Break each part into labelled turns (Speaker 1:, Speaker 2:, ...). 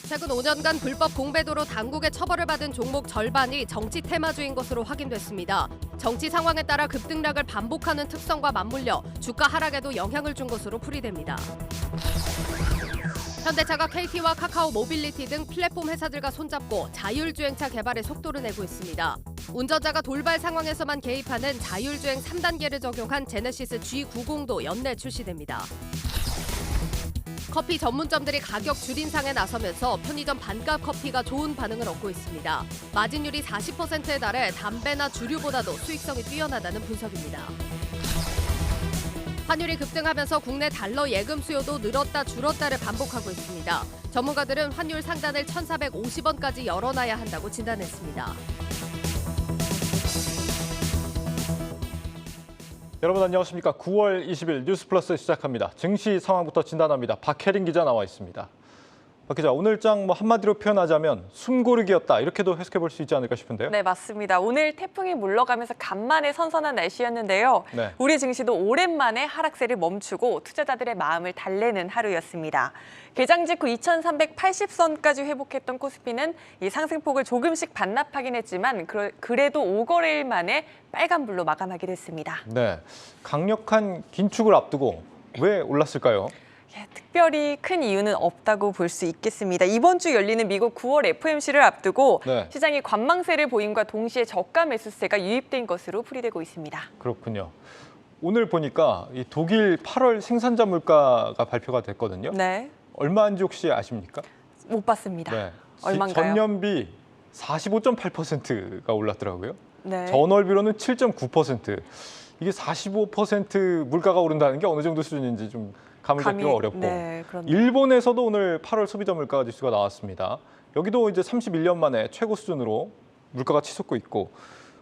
Speaker 1: 최근 5년간 불법 공배도로 당국의 처벌을 받은 종목 절반이 정치 테마주인 것으로 확인됐습니다. 정치 상황에 따라 급등락을 반복하는 특성과 맞물려 주가 하락에도 영향을 준 것으로 풀이됩니다. 현대차가 KT와 카카오 모빌리티 등 플랫폼 회사들과 손잡고 자율주행차 개발에 속도를 내고 있습니다. 운전자가 돌발 상황에서만 개입하는 자율주행 3단계를 적용한 제네시스 G90도 연내 출시됩니다. 커피 전문점들이 가격 줄인상에 나서면서 편의점 반값 커피가 좋은 반응을 얻고 있습니다. 마진율이 40%에 달해 담배나 주류보다도 수익성이 뛰어나다는 분석입니다. 환율이 급등하면서 국내 달러 예금 수요도 늘었다 줄었다를 반복하고 있습니다. 전문가들은 환율 상단을 1,450원까지 열어놔야 한다고 진단했습니다.
Speaker 2: 여러분 안녕하십니까. 9월 20일 뉴스플러스 시작합니다. 증시 상황부터 진단합니다. 박혜린 기자 나와 있습니다. 박 기자, 오늘장 한마디로 표현하자면 숨고르기였다 이렇게도 해석해 볼 수 있지 않을까 싶은데요.
Speaker 3: 네, 맞습니다. 오늘 태풍이 물러가면서 간만에 선선한 날씨였는데요.
Speaker 2: 네.
Speaker 3: 우리 증시도 오랜만에 하락세를 멈추고 투자자들의 마음을 달래는 하루였습니다. 개장 직후 2,380선까지 회복했던 코스피는 이 상승폭을 조금씩 반납하긴 했지만 그래도 5거래일 만에 빨간불로 마감하게 됐습니다.
Speaker 2: 네, 강력한 긴축을 앞두고 왜 올랐을까요?
Speaker 3: 특별히 큰 이유는 없다고 볼 수 있겠습니다. 이번 주 열리는 미국 9월 FOMC를 앞두고
Speaker 2: 네.
Speaker 3: 시장이 관망세를 보임과 동시에 저가 매수세가 유입된 것으로 풀이되고 있습니다.
Speaker 2: 그렇군요. 오늘 보니까 이 독일 8월 생산자 물가가 발표가 됐거든요.
Speaker 3: 네,
Speaker 2: 얼마인지 혹시 아십니까?
Speaker 3: 못 봤습니다.
Speaker 2: 네.
Speaker 3: 얼마인가요?
Speaker 2: 전년비 45.8%가 올랐더라고요.
Speaker 3: 네.
Speaker 2: 전월비로는 7.9%. 이게 45% 물가가 오른다는 게 어느 정도 수준인지 좀 감을 잡기가 어렵고.
Speaker 3: 네, 그렇네요.
Speaker 2: 일본에서도 오늘 8월 소비자 물가 지수가 나왔습니다. 여기도 이제 31년 만에 최고 수준으로 물가가 치솟고 있고,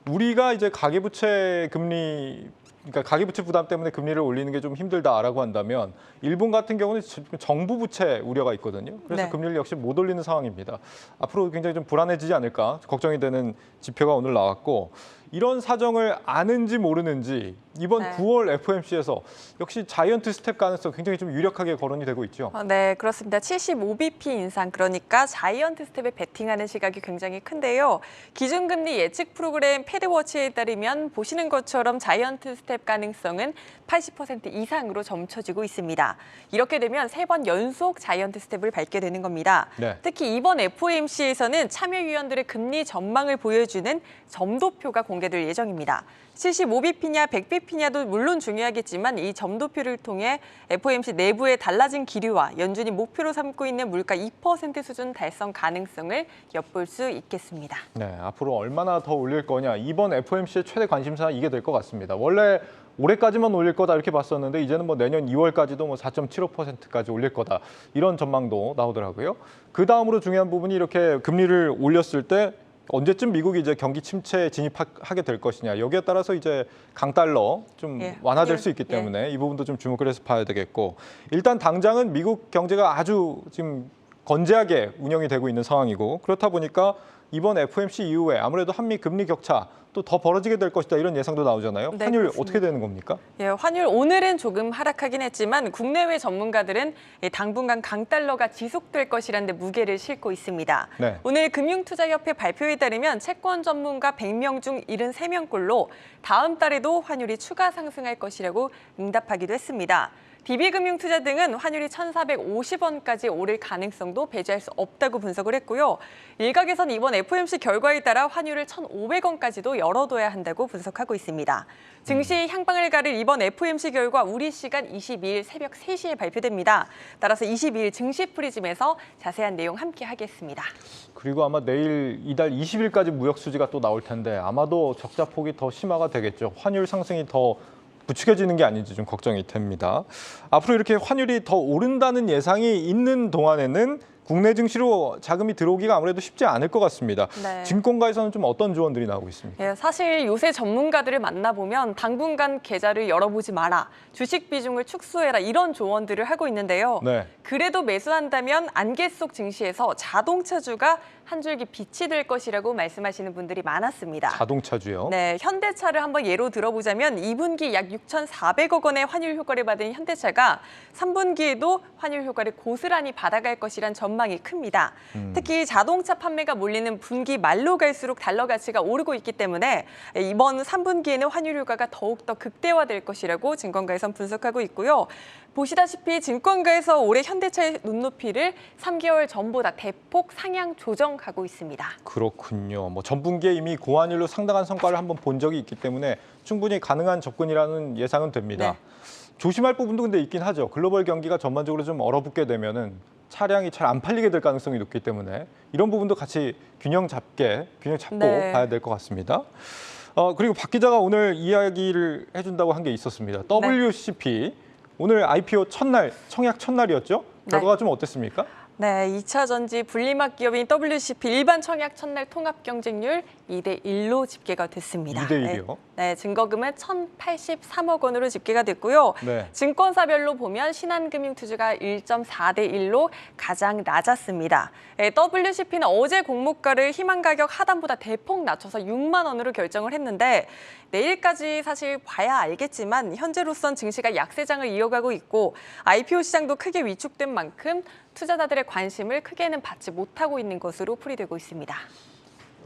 Speaker 2: 우리가 이제 가계부채 금리, 그러니까 가계부채 부담 때문에 금리를 올리는 게 좀 힘들다라고 한다면, 일본 같은 경우는 정부 부채 우려가 있거든요. 그래서
Speaker 3: 네.
Speaker 2: 금리를 역시 못 올리는 상황입니다. 앞으로 굉장히 좀 불안해지지 않을까 걱정이 되는 지표가 오늘 나왔고, 이런 사정을 아는지 모르는지 이번
Speaker 3: 네.
Speaker 2: 9월 FOMC에서 역시 자이언트 스텝 가능성 굉장히 좀 유력하게 거론이 되고 있죠.
Speaker 3: 네, 그렇습니다. 75bp 인상, 그러니까 자이언트 스텝에 베팅하는 시각이 굉장히 큰데요. 기준금리 예측 프로그램 패드워치에 따르면 보시는 것처럼 자이언트 스텝 가능성은 80% 이상으로 점쳐지고 있습니다. 이렇게 되면 3번 연속 자이언트 스텝을 밟게 되는 겁니다.
Speaker 2: 네.
Speaker 3: 특히 이번 FOMC에서는 참여위원들의 금리 전망을 보여주는 점도표가 공개될 예정입니다. 75bp냐 100bp냐도 물론 중요하겠지만 이 점도표를 통해 FOMC 내부의 달라진 기류와 연준이 목표로 삼고 있는 물가 2% 수준 달성 가능성을 엿볼 수 있겠습니다.
Speaker 2: 네, 앞으로 얼마나 더 올릴 거냐, 이번 FOMC의 최대 관심사 이게 될 것 같습니다. 원래 올해까지만 올릴 거다 이렇게 봤었는데 이제는 내년 2월까지도 4.75%까지 올릴 거다 이런 전망도 나오더라고요. 그 다음으로 중요한 부분이 이렇게 금리를 올렸을 때 언제쯤 미국이 이제 경기 침체에 진입하게 될 것이냐, 여기에 따라서 이제 강달러 좀 완화될 수 있기 때문에 이 부분도 좀 주목을 해서 봐야 되겠고, 일단 당장은 미국 경제가 아주 지금 건재하게 운영이 되고 있는 상황이고, 그렇다 보니까 이번 FOMC 이후에 아무래도 한미 금리 격차 또 더 벌어지게 될 것이다 이런 예상도 나오잖아요.
Speaker 3: 네,
Speaker 2: 환율
Speaker 3: 그렇습니다.
Speaker 2: 어떻게 되는 겁니까?
Speaker 3: 환율 오늘은 조금 하락하긴 했지만 국내외 전문가들은 당분간 강달러가 지속될 것이라는 데 무게를 싣고 있습니다.
Speaker 2: 네.
Speaker 3: 오늘 금융투자협회 발표에 따르면 채권 전문가 100명 중 73명꼴로 다음 달에도 환율이 추가 상승할 것이라고 응답하기도 했습니다. DB금융투자 등은 환율이 1,450원까지 오를 가능성도 배제할 수 없다고 분석을 했고요. 일각에선 이번 FOMC 결과에 따라 환율을 1,500원까지도 열어둬야 한다고 분석하고 있습니다. 증시 향방을 가릴 이번 FOMC 결과 우리 시간 22일 새벽 3시에 발표됩니다. 따라서 22일 증시 프리즘에서 자세한 내용 함께 하겠습니다.
Speaker 2: 그리고 아마 내일 이달 20일까지 무역 수지가 또 나올 텐데 아마도 적자폭이 더 심화가 되겠죠. 환율 상승이 더 부추겨지는 게 아닌지 좀 걱정이 됩니다. 앞으로 이렇게 환율이 더 오른다는 예상이 있는 동안에는 국내 증시로 자금이 들어오기가 아무래도 쉽지 않을 것 같습니다.
Speaker 3: 네.
Speaker 2: 증권가에서는 좀 어떤 조언들이 나오고 있습니까?
Speaker 3: 사실 요새 전문가들을 만나보면 당분간 계좌를 열어보지 마라, 주식 비중을 축소해라 이런 조언들을 하고 있는데요.
Speaker 2: 네.
Speaker 3: 그래도 매수한다면 안개 속 증시에서 자동차주가 한 줄기 빛이 될 것이라고 말씀하시는 분들이 많았습니다.
Speaker 2: 자동차주요?
Speaker 3: 네, 현대차를 한번 예로 들어보자면 2분기 약 6,400억 원의 환율 효과를 받은 현대차가 3분기에도 환율 효과를 고스란히 받아갈 것이란 전문 전망이 큽니다. 특히 자동차 판매가 몰리는 분기 말로 갈수록 달러 가치가 오르고 있기 때문에 이번 3분기에는 환율 효과가 더욱더 극대화될 것이라고 증권가에선 분석하고 있고요. 보시다시피 증권가에서 올해 현대차의 눈높이를 3개월 전보다 대폭 상향 조정하고 있습니다.
Speaker 2: 그렇군요. 뭐 전분기에 이미 고환율로 상당한 성과를 한번 본 적이 있기 때문에 충분히 가능한 접근이라는 예상은 됩니다.
Speaker 3: 네.
Speaker 2: 조심할 부분도 근데 있긴 하죠. 글로벌 경기가 전반적으로 좀 얼어붙게 되면은 차량이 잘 안 팔리게 될 가능성이 높기 때문에 이런 부분도 같이 균형 잡고
Speaker 3: 네.
Speaker 2: 봐야 될 것 같습니다. 그리고 박 기자가 오늘 이야기를 해준다고 한 게 있었습니다. WCP 오늘 IPO 첫날, 청약 첫날이었죠? 결과가 좀 어땠습니까?
Speaker 3: 네, 2차 전지 분리막 기업인 WCP 일반 청약 첫날 통합 경쟁률 2대1로 집계가 됐습니다.
Speaker 2: 2대1이요?
Speaker 3: 네, 증거금은 1,083억 원으로 집계가 됐고요.
Speaker 2: 네.
Speaker 3: 증권사별로 보면 신한금융투자가 1.4대1로 가장 낮았습니다. WCP는 어제 공모가를 희망 가격 하단보다 대폭 낮춰서 6만 원으로 결정을 했는데 내일까지 사실 봐야 알겠지만 현재로선 증시가 약세장을 이어가고 있고 IPO 시장도 크게 위축된 만큼 투자자들의 관심을 크게는 받지 못하고 있는 것으로 풀이되고 있습니다.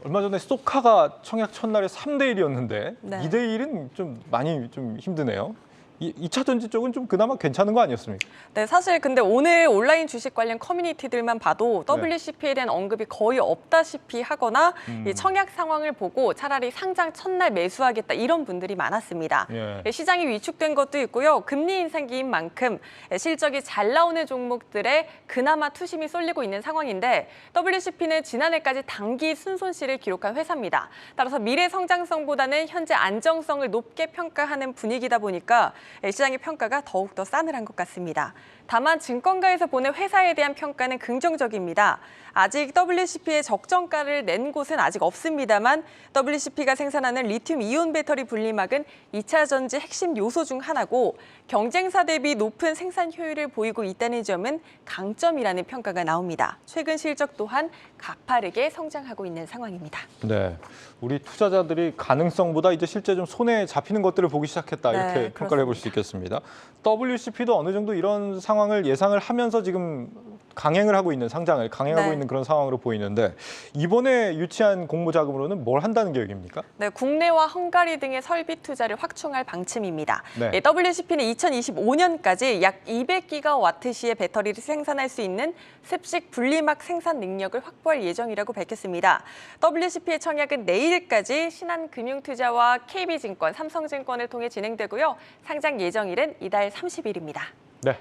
Speaker 2: 얼마 전에 스토카가 청약 첫날에 3대1이었는데
Speaker 3: 네.
Speaker 2: 2대1은 좀 많이 좀 힘드네요. 2차 전지 쪽은 좀 그나마 괜찮은 거 아니었습니까?
Speaker 3: 네, 사실 근데 오늘 온라인 주식 관련 커뮤니티들만 봐도
Speaker 2: 네.
Speaker 3: WCP에 대한 언급이 거의 없다시피 하거나 이 청약 상황을 보고 차라리 상장 첫날 매수하겠다 이런 분들이 많았습니다.
Speaker 2: 예.
Speaker 3: 시장이 위축된 것도 있고요. 금리 인상기인 만큼 실적이 잘 나오는 종목들에 그나마 투심이 쏠리고 있는 상황인데 WCP는 지난해까지 단기 순손실을 기록한 회사입니다. 따라서 미래 성장성보다는 현재 안정성을 높게 평가하는 분위기다 보니까 시장의 평가가 더욱더 싸늘한 것 같습니다. 다만 증권가에서 보는 회사에 대한 평가는 긍정적입니다. 아직 WCP의 적정가를 낸 곳은 아직 없습니다만 WCP가 생산하는 리튬 이온 배터리 분리막은 2차 전지 핵심 요소 중 하나고 경쟁사 대비 높은 생산 효율을 보이고 있다는 점은 강점이라는 평가가 나옵니다. 최근 실적 또한 가파르게 성장하고 있는 상황입니다.
Speaker 2: 네, 우리 투자자들이 가능성보다 이제 실제 좀 손에 잡히는 것들을 보기 시작했다 이렇게
Speaker 3: 네,
Speaker 2: 평가를 해볼 수 있겠습니다. WCP도 어느 정도 이런 상황을 예상을 하면서 지금 강행을 하고 있는 상장을 강행하고
Speaker 3: 네.
Speaker 2: 있는 그런 상황으로 보이는데 이번에 유치한 공모 자금으로는 뭘 한다는 계획입니까?
Speaker 3: 네, 국내와 헝가리 등의 설비 투자를 확충할 방침입니다.
Speaker 2: 네.
Speaker 3: WCP는 2025년까지 약 200기가와트시의 배터리를 생산할 수 있는 습식 분리막 생산 능력을 확보할 예정이라고 밝혔습니다. WCP의 청약은 내일까지 신한금융투자와 KB증권, 삼성증권을 통해 진행되고요. 상장 예정일은 이달 30일입니다.
Speaker 2: 네,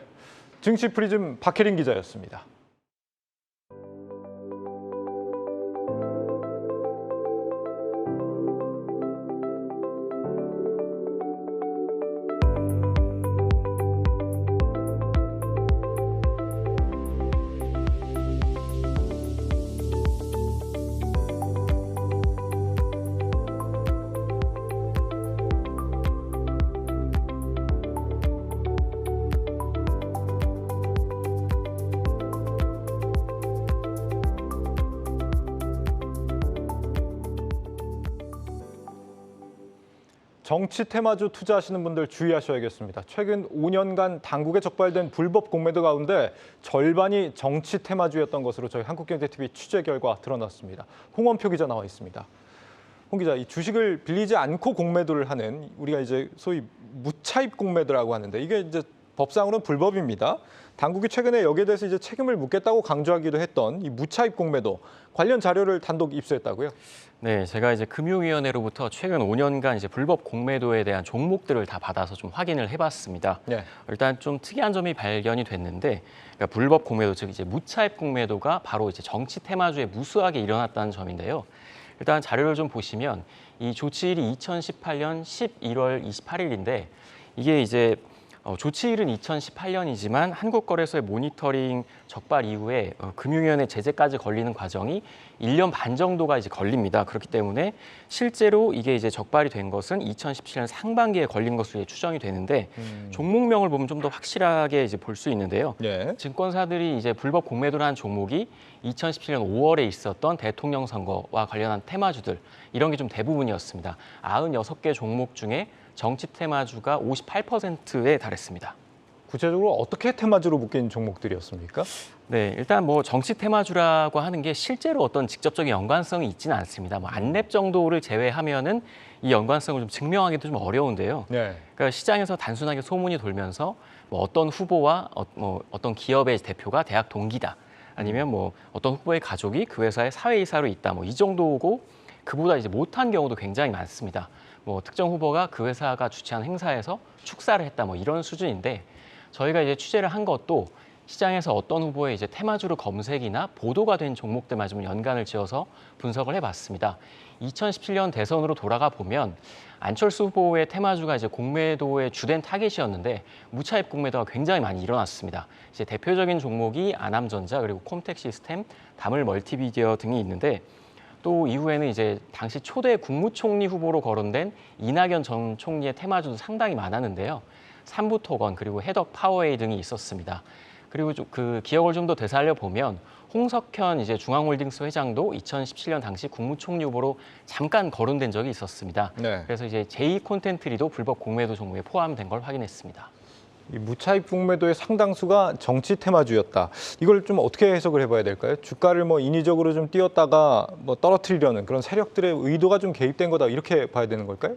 Speaker 2: 증시 프리즘 박혜린 기자였습니다. 정치 테마주 투자하시는 분들 주의하셔야겠습니다. 최근 5년간 당국에 적발된 불법 공매도 가운데 절반이 정치 테마주였던 것으로 저희 한국경제TV 취재 결과 드러났습니다. 홍원표 기자 나와 있습니다. 홍 기자, 이 주식을 빌리지 않고 공매도를 하는 우리가 이제 소위 무차입 공매도라고 하는데 이게 이제 법상으로는 불법입니다. 당국이 최근에 여기에 대해서 이제 책임을 묻겠다고 강조하기도 했던 이 무차입 공매도 관련 자료를 단독 입수했다고요?
Speaker 4: 네, 제가 이제 금융위원회로부터 최근 5년간 이제 불법 공매도에 대한 종목들을 다 받아서 좀 확인을 해봤습니다.
Speaker 2: 네.
Speaker 4: 일단 좀 특이한 점이 발견이 됐는데, 그러니까 불법 공매도 즉 이제 무차입 공매도가 바로 이제 정치 테마주에 무수하게 일어났다는 점인데요. 일단 자료를 좀 보시면 이 조치일이 2018년 11월 28일인데 이게 이제 조치일은 2018년이지만 한국거래소의 모니터링 적발 이후에 금융위원회 제재까지 걸리는 과정이 1년 반 정도가 이제 걸립니다. 그렇기 때문에 실제로 이게 이제 적발이 된 것은 2017년 상반기에 걸린 것으로 추정이 되는데 종목명을 보면 좀 더 확실하게 이제 볼 수 있는데요.
Speaker 2: 네.
Speaker 4: 증권사들이 이제 불법 공매도를 한 종목이 2017년 5월에 있었던 대통령 선거와 관련한 테마주들 이런 게 좀 대부분이었습니다. 96개 종목 중에 정치 테마주가 58%에 달했습니다.
Speaker 2: 구체적으로 어떻게 테마주로 묶인 종목들이었습니까?
Speaker 4: 네, 일단 뭐 정치 테마주라고 하는 게 실제로 어떤 직접적인 연관성이 있지는 않습니다. 뭐 안랩 정도를 제외하면은 이 연관성을 좀 증명하기도 좀 어려운데요.
Speaker 2: 네.
Speaker 4: 그러니까 시장에서 단순하게 소문이 돌면서 뭐 어떤 후보와 어떤 기업의 대표가 대학 동기다. 아니면 뭐 어떤 후보의 가족이 그 회사의 사회이사로 있다. 뭐 이 정도고 그보다 이제 못한 경우도 굉장히 많습니다. 뭐 특정 후보가 그 회사가 주최한 행사에서 축사를 했다. 뭐 이런 수준인데 저희가 이제 취재를 한 것도 시장에서 어떤 후보의 이제 테마주로 검색이나 보도가 된 종목들만 좀 연관을 지어서 분석을 해봤습니다. 2017년 대선으로 돌아가 보면 안철수 후보의 테마주가 이제 공매도의 주된 타겟이었는데 무차입 공매도가 굉장히 많이 일어났습니다. 이제 대표적인 종목이 아남전자 그리고 콤텍 시스템, 다물 멀티미디어 등이 있는데 또 이후에는 이제 당시 초대 국무총리 후보로 거론된 이낙연 전 총리의 테마주도 상당히 많았는데요. 삼부토건 그리고 해덕 파워웨이 등이 있었습니다. 그리고 그 기억을 좀 더 되살려 보면 홍석현 이제 중앙홀딩스 회장도 2017년 당시 국무총리 후보로 잠깐 거론된 적이 있었습니다.
Speaker 2: 네.
Speaker 4: 그래서 이제 제2콘텐트리도 불법 공매도 종목에 포함된 걸 확인했습니다.
Speaker 2: 이 무차입 공매도의 상당수가 정치 테마주였다. 이걸 좀 어떻게 해석을 해봐야 될까요? 주가를 뭐 인위적으로 좀 띄웠다가 뭐 떨어뜨리려는 그런 세력들의 의도가 좀 개입된 거다 이렇게 봐야 되는 걸까요?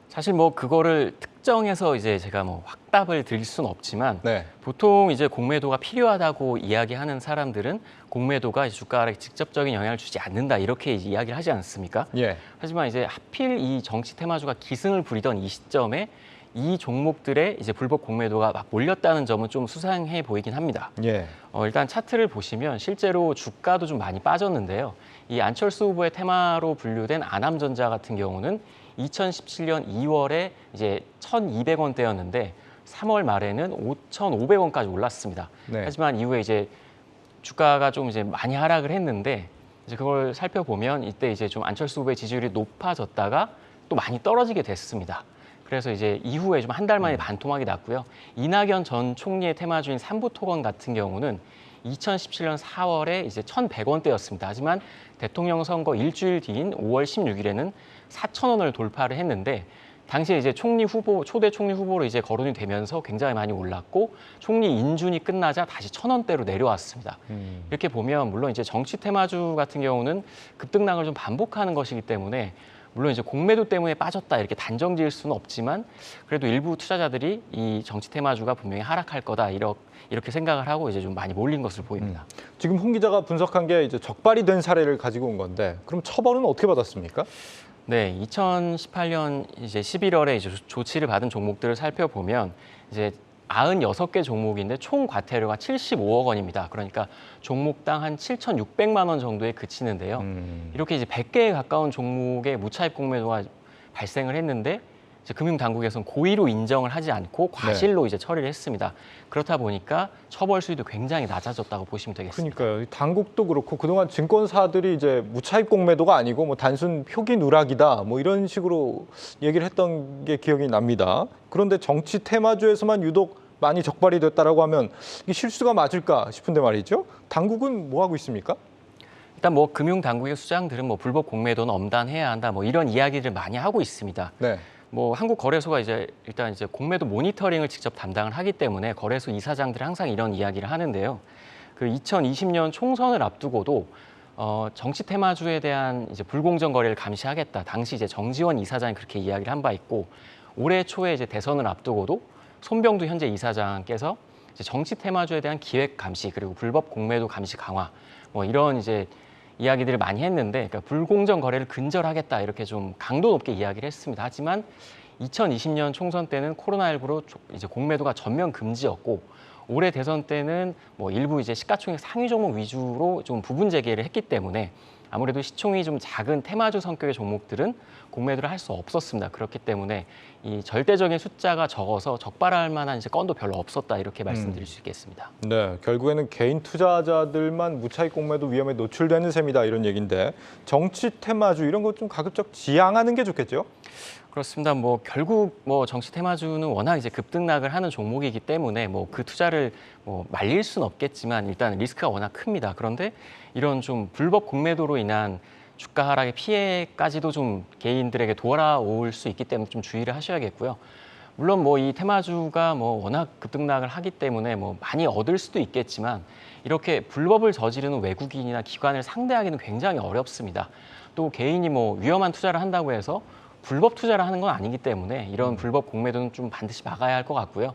Speaker 4: 사실 뭐 그거를 특정해서 이제 제가 뭐 확답을 드릴 수는 없지만
Speaker 2: 네.
Speaker 4: 보통 이제 공매도가 필요하다고 이야기하는 사람들은 공매도가 주가에 직접적인 영향을 주지 않는다 이렇게 이야기를 하지 않습니까?
Speaker 2: 예.
Speaker 4: 하지만 이제 하필 이 정치 테마주가 기승을 부리던 이 시점에 이 종목들의 이제 불법 공매도가 막 몰렸다는 점은 좀 수상해 보이긴 합니다.
Speaker 2: 예.
Speaker 4: 일단 차트를 보시면 실제로 주가도 좀 많이 빠졌는데요. 이 안철수 후보의 테마로 분류된 아남전자 같은 경우는 2017년 2월에 이제 1,200원대였는데 3월 말에는 5,500원까지 올랐습니다.
Speaker 2: 네.
Speaker 4: 하지만 이후에 이제 주가가 좀 이제 많이 하락을 했는데 이제 그걸 살펴보면 이때 이제 좀 안철수 후보의 지지율이 높아졌다가 또 많이 떨어지게 됐습니다. 그래서 이제 이후에 좀 한 달 만에 반토막이 났고요. 이낙연 전 총리의 테마주인 삼부토건 같은 경우는 2017년 4월에 이제 1,100원대였습니다. 하지만 대통령 선거 일주일 뒤인 5월 16일에는 4,000원을 돌파를 했는데 당시에 이제 초대 총리 후보로 이제 거론이 되면서 굉장히 많이 올랐고 총리 인준이 끝나자 다시 1,000원대로 내려왔습니다. 이렇게 보면 물론 이제 정치 테마주 같은 경우는 급등락을 좀 반복하는 것이기 때문에 물론 이제 공매도 때문에 빠졌다 이렇게 단정 지을 수는 없지만 그래도 일부 투자자들이 이 정치 테마주가 분명히 하락할 거다 이렇게 생각을 하고 이제 좀 많이 몰린 것으로 보입니다.
Speaker 2: 지금 홍 기자가 분석한 게 이제 적발이 된 사례를 가지고 온 건데 그럼 처벌은 어떻게 받았습니까?
Speaker 4: 네, 2018년 이제 11월에 이제 조치를 받은 종목들을 살펴보면 이제 96개 종목인데 총 과태료가 75억 원입니다. 그러니까 종목당 한 7,600만 원 정도에 그치는데요. 이렇게 이제 100개에 가까운 종목의 무차입 공매도가 발생을 했는데 이제 금융당국에서는 고의로 인정을 하지 않고 과실로 이제 처리를 했습니다. 그렇다 보니까 처벌 수위도 굉장히 낮아졌다고 보시면 되겠습니다.
Speaker 2: 그러니까요. 당국도 그렇고 그동안 증권사들이 이제 무차입 공매도가 아니고 뭐 단순 표기 누락이다 뭐 이런 식으로 얘기를 했던 게 기억이 납니다. 그런데 정치 테마주에서만 유독 많이 적발이 됐다라고 하면 이게 실수가 맞을까 싶은데 말이죠. 당국은 뭐 하고 있습니까?
Speaker 4: 일단 뭐 금융당국의 수장들은 뭐 불법 공매도는 엄단해야 한다 뭐 이런 이야기를 많이 하고 있습니다.
Speaker 2: 네.
Speaker 4: 뭐 한국거래소가 이제 일단 이제 공매도 모니터링을 직접 담당을 하기 때문에 거래소 이사장들이 항상 이런 이야기를 하는데요. 그 2020년 총선을 앞두고도 정치 테마주에 대한 이제 불공정 거래를 감시하겠다. 당시 이제 정지원 이사장이 그렇게 이야기를 한 바 있고 올해 초에 이제 대선을 앞두고도 손병두 현재 이사장께서 이제 정치 테마주에 대한 기획 감시 그리고 불법 공매도 감시 강화 뭐 이런 이제 이야기들을 많이 했는데 그러니까 불공정 거래를 근절하겠다 이렇게 좀 강도 높게 이야기를 했습니다. 하지만 2020년 총선 때는 코로나19로 이제 공매도가 전면 금지였고 올해 대선 때는 뭐 일부 이제 시가총액 상위 종목 위주로 좀 부분 재개를 했기 때문에 아무래도 시총이 좀 작은 테마주 성격의 종목들은 공매도를 할 수 없었습니다. 그렇기 때문에 이 절대적인 숫자가 적어서 적발할 만한 이제 건도 별로 없었다 이렇게 말씀드릴 수 있겠습니다.
Speaker 2: 네, 결국에는 개인 투자자들만 무차익 공매도 위험에 노출되는 셈이다 이런 얘기인데 정치 테마주 이런 것 좀 가급적 지양하는 게 좋겠죠?
Speaker 4: 그렇습니다. 뭐 결국 뭐 정치 테마주는 워낙 이제 급등락을 하는 종목이기 때문에 뭐 그 투자를 뭐 말릴 수는 없겠지만 일단 리스크가 워낙 큽니다. 그런데 이런 좀 불법 공매도로 인한 주가 하락의 피해까지도 좀 개인들에게 돌아올 수 있기 때문에 좀 주의를 하셔야겠고요. 물론 뭐 이 테마주가 뭐 워낙 급등락을 하기 때문에 뭐 많이 얻을 수도 있겠지만 이렇게 불법을 저지르는 외국인이나 기관을 상대하기는 굉장히 어렵습니다. 또 개인이 뭐 위험한 투자를 한다고 해서 불법 투자를 하는 건 아니기 때문에 이런 불법 공매도는 좀 반드시 막아야 할 것 같고요.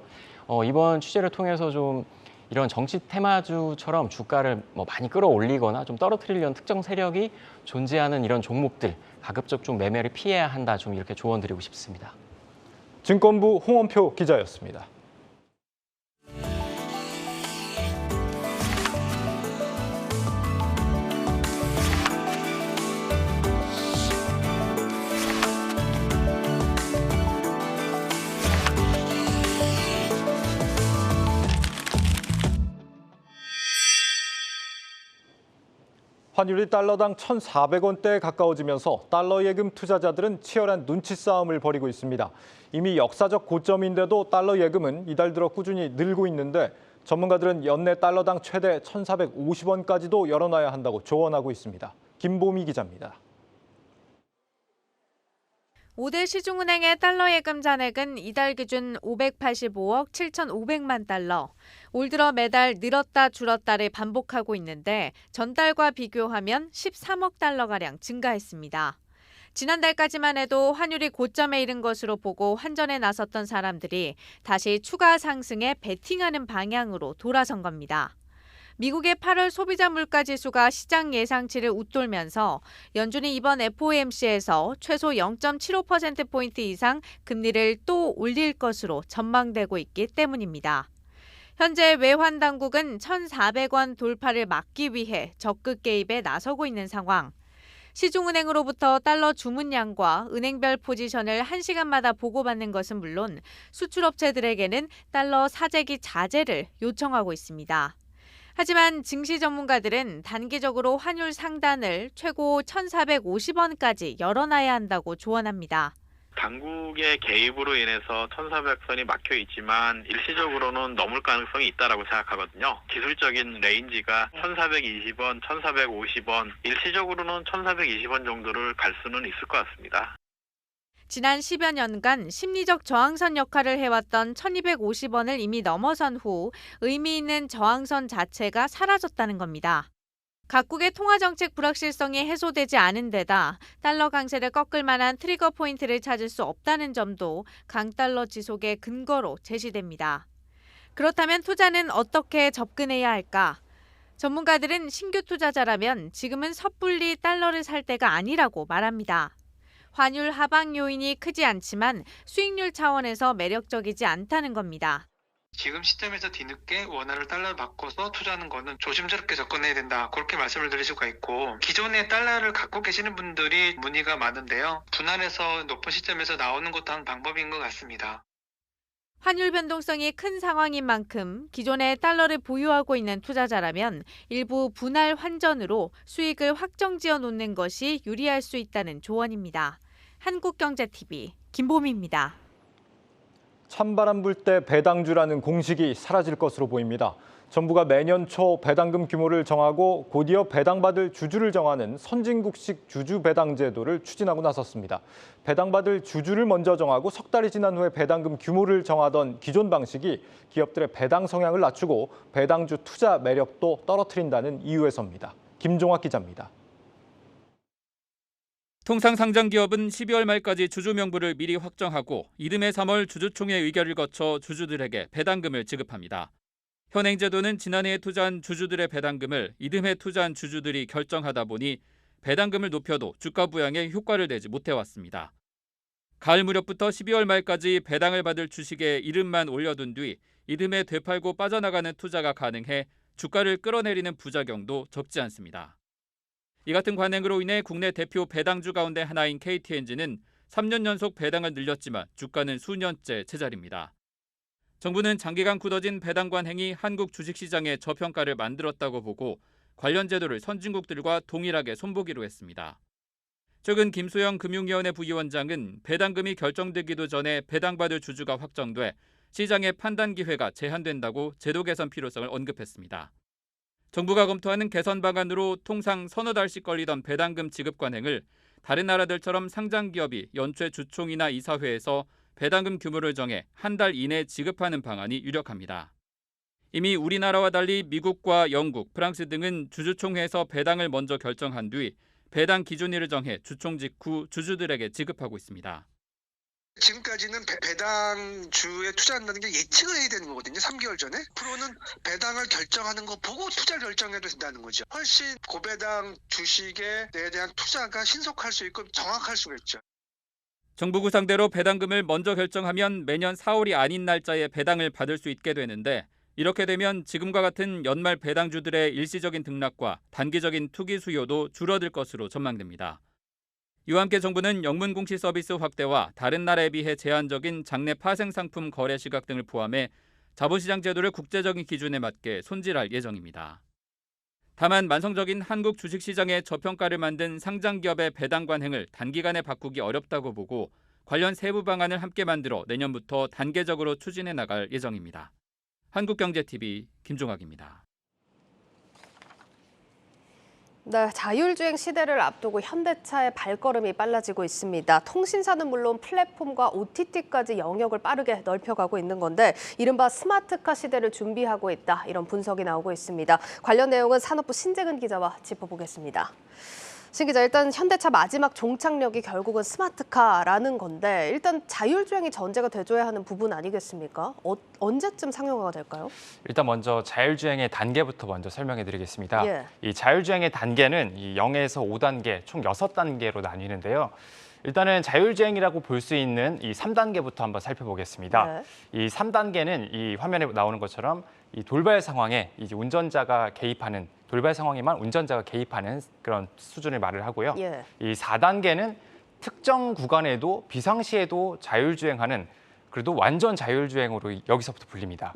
Speaker 4: 이번 취재를 통해서 좀 이런 정치 테마주처럼 주가를 뭐 많이 끌어올리거나 좀 떨어뜨리려는 특정 세력이 존재하는 이런 종목들 가급적 좀 매매를 피해야 한다, 좀 이렇게 조언드리고 싶습니다.
Speaker 2: 증권부 홍원표 기자였습니다. 환율이 달러당 1,400원대에 가까워지면서 달러 예금 투자자들은 치열한 눈치 싸움을 벌이고 있습니다. 이미 역사적 고점인데도 달러 예금은 이달 들어 꾸준히 늘고 있는데 전문가들은 연내 달러당 최대 1,450원까지도 열어놔야 한다고 조언하고 있습니다. 김보미 기자입니다.
Speaker 5: 5대 시중은행의 달러 예금 잔액은 이달 기준 585억 7,500만 달러. 올 들어 매달 늘었다 줄었다를 반복하고 있는데 전달과 비교하면 13억 달러가량 증가했습니다. 지난달까지만 해도 환율이 고점에 이른 것으로 보고 환전에 나섰던 사람들이 다시 추가 상승에 베팅하는 방향으로 돌아선 겁니다. 미국의 8월 소비자 물가 지수가 시장 예상치를 웃돌면서 연준이 이번 FOMC에서 최소 0.75%포인트 이상 금리를 또 올릴 것으로 전망되고 있기 때문입니다. 현재 외환 당국은 1,400원 돌파를 막기 위해 적극 개입에 나서고 있는 상황. 시중은행으로부터 달러 주문량과 은행별 포지션을 1시간마다 보고받는 것은 물론 수출업체들에게는 달러 사재기 자제를 요청하고 있습니다. 하지만 증시 전문가들은 단기적으로 환율 상단을 최고 1,450원까지 열어놔야 한다고 조언합니다.
Speaker 6: 당국의 개입으로 인해서 1,400선이 막혀 있지만 일시적으로는 넘을 가능성이 있다라고 생각하거든요. 기술적인 레인지가 1,420원, 1,450원, 일시적으로는 1,420원 정도를 갈 수는 있을 것 같습니다.
Speaker 5: 지난 10여 년간 심리적 저항선 역할을 해왔던 1,250원을 이미 넘어선 후 의미 있는 저항선 자체가 사라졌다는 겁니다. 각국의 통화정책 불확실성이 해소되지 않은 데다 달러 강세를 꺾을 만한 트리거 포인트를 찾을 수 없다는 점도 강달러 지속의 근거로 제시됩니다. 그렇다면 투자는 어떻게 접근해야 할까? 전문가들은 신규 투자자라면 지금은 섣불리 달러를 살 때가 아니라고 말합니다. 환율 하방 요인이 크지 않지만 수익률 차원에서 매력적이지 않다는 겁니다.
Speaker 7: 지금 시점에서 뒤늦게 원화를 달러로 바꿔서 투자하는 거는 조심스럽게 접근해야 된다. 그렇게 말씀을 드릴 수가 있고 기존에 달러를 갖고 계시는 분들이 문의가 많은데요. 분할해서 높은 시점에서 나오는 것도 한 방법인 것 같습니다.
Speaker 5: 환율 변동성이 큰 상황인 만큼 기존에 달러를 보유하고 있는 투자자라면 일부 분할 환전으로 수익을 확정지어 놓는 것이 유리할 수 있다는 조언입니다. 한국경제TV 김보미입니다.
Speaker 2: 찬바람 불 때 배당주라는 공식이 사라질 것으로 보입니다. 정부가 매년 초 배당금 규모를 정하고 곧이어 배당받을 주주를 정하는 선진국식 주주 배당 제도를 추진하고 나섰습니다. 배당받을 주주를 먼저 정하고 석 달이 지난 후에 배당금 규모를 정하던 기존 방식이 기업들의 배당 성향을 낮추고 배당주 투자 매력도 떨어뜨린다는 이유에서입니다. 김종학 기자입니다.
Speaker 8: 통상 상장 기업은 12월 말까지 주주 명부를 미리 확정하고 이듬해 3월 주주총회 의결을 거쳐 주주들에게 배당금을 지급합니다. 현행 제도는 지난해에 투자한 주주들의 배당금을 이듬해 투자한 주주들이 결정하다 보니 배당금을 높여도 주가 부양에 효과를 내지 못해왔습니다. 가을 무렵부터 12월 말까지 배당을 받을 주식의 이름만 올려둔 뒤 이듬해 되팔고 빠져나가는 투자가 가능해 주가를 끌어내리는 부작용도 적지 않습니다. 이 같은 관행으로 인해 국내 대표 배당주 가운데 하나인 KTNG는 3년 연속 배당을 늘렸지만 주가는 수년째 제자리입니다. 정부는 장기간 굳어진 배당 관행이 한국 주식시장의 저평가를 만들었다고 보고 관련 제도를 선진국들과 동일하게 손보기로 했습니다. 최근 김수영 금융위원회 부위원장은 배당금이 결정되기도 전에 배당받을 주주가 확정돼 시장의 판단 기회가 제한된다고 제도 개선 필요성을 언급했습니다. 정부가 검토하는 개선 방안으로 통상 서너 달씩 걸리던 배당금 지급 관행을 다른 나라들처럼 상장 기업이 연초에 주총이나 이사회에서 배당금 규모를 정해 한 달 이내 지급하는 방안이 유력합니다. 이미 우리나라와 달리 미국과 영국, 프랑스 등은 주주총회에서 배당을 먼저 결정한 뒤 배당 기준일을 정해 주총 직후 주주들에게 지급하고 있습니다.
Speaker 9: 지금까지는 배당주에 투자한다는 게 예측을 해야 되는 거거든요. 3개월 전에. 프로는 배당을 결정하는 거 보고 투자를 결정해도 된다는 거죠. 훨씬 고배당 주식에 대한 투자가 신속할 수 있고 정확할 수가 있죠.
Speaker 8: 정부 구상대로 배당금을 먼저 결정하면 매년 4월이 아닌 날짜에 배당을 받을 수 있게 되는데 이렇게 되면 지금과 같은 연말 배당주들의 일시적인 등락과 단기적인 투기 수요도 줄어들 것으로 전망됩니다. 이와 함께 정부는 영문 공시 서비스 확대와 다른 나라에 비해 제한적인 장내 파생 상품 거래 시각 등을 포함해 자본시장 제도를 국제적인 기준에 맞게 손질할 예정입니다. 다만 만성적인 한국 주식시장의 저평가를 만든 상장기업의 배당 관행을 단기간에 바꾸기 어렵다고 보고 관련 세부 방안을 함께 만들어 내년부터 단계적으로 추진해 나갈 예정입니다. 한국경제TV 김종학입니다.
Speaker 1: 네, 자율주행 시대를 앞두고 현대차의 발걸음이 빨라지고 있습니다. 통신사는 물론 플랫폼과 OTT까지 영역을 빠르게 넓혀가고 있는 건데 이른바 스마트카 시대를 준비하고 있다. 이런 분석이 나오고 있습니다. 관련 내용은 산업부 신재근 기자와 짚어보겠습니다. 신 기자, 일단 현대차 마지막 종착역이 결국은 스마트카라는 건데 일단 자율주행이 전제가 돼줘야 하는 부분 아니겠습니까? 언제쯤 상용화가 될까요?
Speaker 4: 일단 먼저 자율주행의 단계부터 먼저 설명해드리겠습니다.
Speaker 1: 예.
Speaker 4: 이 자율주행의 단계는 이 0에서 5단계, 총 6단계로 나뉘는데요. 일단은 자율주행이라고 볼 수 있는 이 3단계부터 한번 살펴보겠습니다.
Speaker 1: 네.
Speaker 4: 이 3단계는 이 화면에 나오는 것처럼 이 돌발 상황에 이제 운전자가 개입하는 돌발 상황에만 운전자가 개입하는 그런 수준을 말을 하고요.
Speaker 1: 예.
Speaker 4: 이 4단계는 특정 구간에도 비상시에도 자율주행하는 그래도 완전 자율주행으로 여기서부터 불립니다.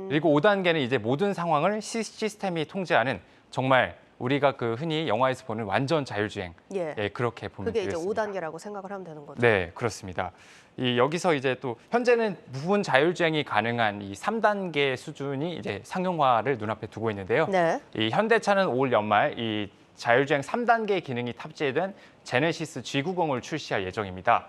Speaker 4: 그리고 5단계는 이제 모든 상황을 시스템이 통제하는 정말 우리가 그 흔히 영화에서 보는 완전 자율주행.
Speaker 1: 예.
Speaker 4: 예, 그렇게 보면
Speaker 1: 그게 이제
Speaker 4: 되겠습니다.
Speaker 1: 5단계라고 생각을 하면 되는 거죠.
Speaker 4: 네, 그렇습니다. 여기서 이제 또 현재는 부분 자율주행이 가능한 이 3단계 수준이 이제 상용화를 눈앞에 두고 있는데요.
Speaker 1: 네.
Speaker 4: 이 현대차는 올 연말 이 자율주행 3단계 기능이 탑재된 제네시스 G90을 출시할 예정입니다.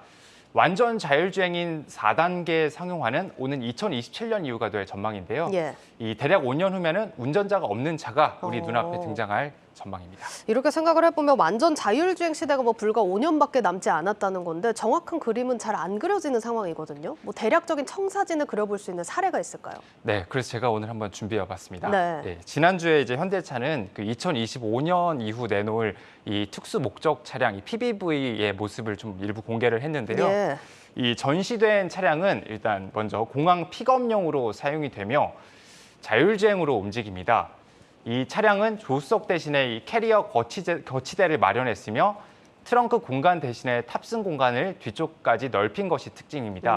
Speaker 4: 완전 자율주행인 4단계 상용화는 오는 2027년 이후가 될 전망인데요.
Speaker 1: 예.
Speaker 4: 이 대략 5년 후면은 운전자가 없는 차가 우리 눈앞에 등장할 전망입니다.
Speaker 1: 이렇게 생각을 해보면 완전 자율주행 시대가 뭐 불과 5년밖에 남지 않았다는 건데 정확한 그림은 잘 안 그려지는 상황이거든요. 뭐 대략적인 청사진을 그려볼 수 있는 사례가 있을까요?
Speaker 4: 네, 그래서 제가 오늘 한번 준비해봤습니다.
Speaker 1: 네.
Speaker 4: 지난주에 이제 현대차는 그 2025년 이후 내놓을 이 특수 목적 차량, 이 PBV의 모습을 좀 일부 공개를 했는데요.
Speaker 1: 예.
Speaker 4: 이 전시된 차량은 일단 먼저 공항 픽업용으로 사용이 되며 자율주행으로 움직입니다. 이 차량은 조수석 대신에 이 캐리어 거치대를 마련했으며 트렁크 공간 대신에 탑승 공간을 뒤쪽까지 넓힌 것이 특징입니다.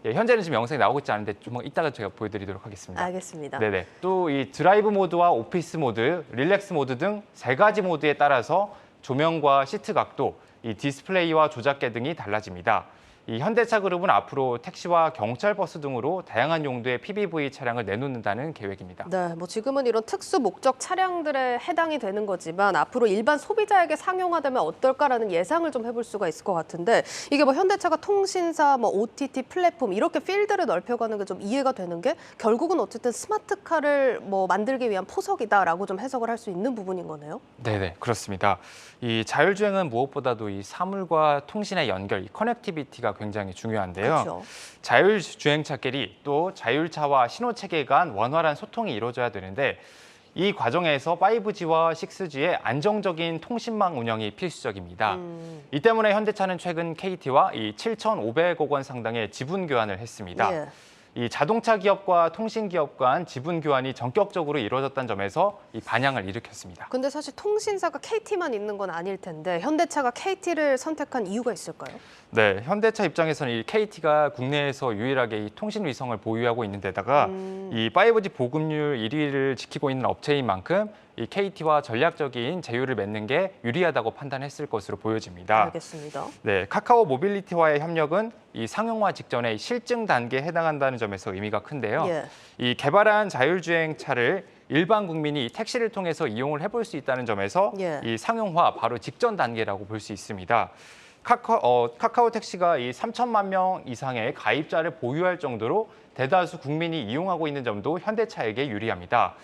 Speaker 4: 현재는 지금 영상이 나오고 있지 않은데 좀 이따가 제가 보여드리도록 하겠습니다.
Speaker 1: 알겠습니다.
Speaker 4: 네네. 또 이 드라이브 모드와 오피스 모드, 릴렉스 모드 등 3가지 모드에 따라서 조명과 시트 각도, 이 디스플레이와 조작계 등이 달라집니다. 이 현대차 그룹은 앞으로 택시와 경찰 버스 등으로 다양한 용도의 PBV 차량을 내놓는다는 계획입니다.
Speaker 1: 네, 뭐 지금은 이런 특수 목적 차량들에 해당이 되는 거지만 앞으로 일반 소비자에게 상용화되면 어떨까라는 예상을 좀 해볼 수가 있을 것 같은데 이게 뭐 현대차가 통신사, 뭐 OTT 플랫폼 이렇게 필드를 넓혀가는 게 좀 이해가 되는 게 결국은 어쨌든 스마트카를 뭐 만들기 위한 포석이다라고 좀 해석을 할 수 있는 부분인 거네요.
Speaker 4: 네네, 그렇습니다. 이 자율주행은 무엇보다도 이 사물과 통신의 연결, 이 커넥티비티가 굉장히 중요한데요.
Speaker 1: 그렇죠.
Speaker 4: 자율주행차끼리 또 자율차와 신호체계 간 원활한 소통이 이루어져야 되는데 이 과정에서 5G와 6G의 안정적인 통신망 운영이 필수적입니다. 이 때문에 현대차는 최근 KT와 이 7,500억 원 상당의 지분 교환을 했습니다.
Speaker 1: 예.
Speaker 4: 이 자동차 기업과 통신 기업 간 지분 교환이 전격적으로 이루어졌다는 점에서 이 반향을 일으켰습니다.
Speaker 1: 근데 사실 통신사가 KT만 있는 건 아닐 텐데 현대차가 KT를 선택한 이유가 있을까요?
Speaker 4: 네, 현대차 입장에서는 이 KT가 국내에서 유일하게 이 통신 위성을 보유하고 있는 데다가 이 5G 보급률 1위를 지키고 있는 업체인 만큼 이 KT와 전략적인 제휴를 맺는 게 유리하다고 판단했을 것으로 보여집니다.
Speaker 1: 알겠습니다.
Speaker 4: 네, 카카오 모빌리티와의 협력은 이 상용화 직전의 실증 단계에 해당한다는 점에서 의미가 큰데요.
Speaker 1: 예.
Speaker 4: 이 개발한 자율주행 차를 일반 국민이 택시를 통해서 이용을 해볼 수 있다는 점에서
Speaker 1: 예.
Speaker 4: 이 상용화 바로 직전 단계라고 볼 수 있습니다.
Speaker 10: 카카오 택시가 이 3천만 명 이상의 가입자를 보유할 정도로 대다수 국민이 이용하고 있는 점도 현대차에게 유리합니다.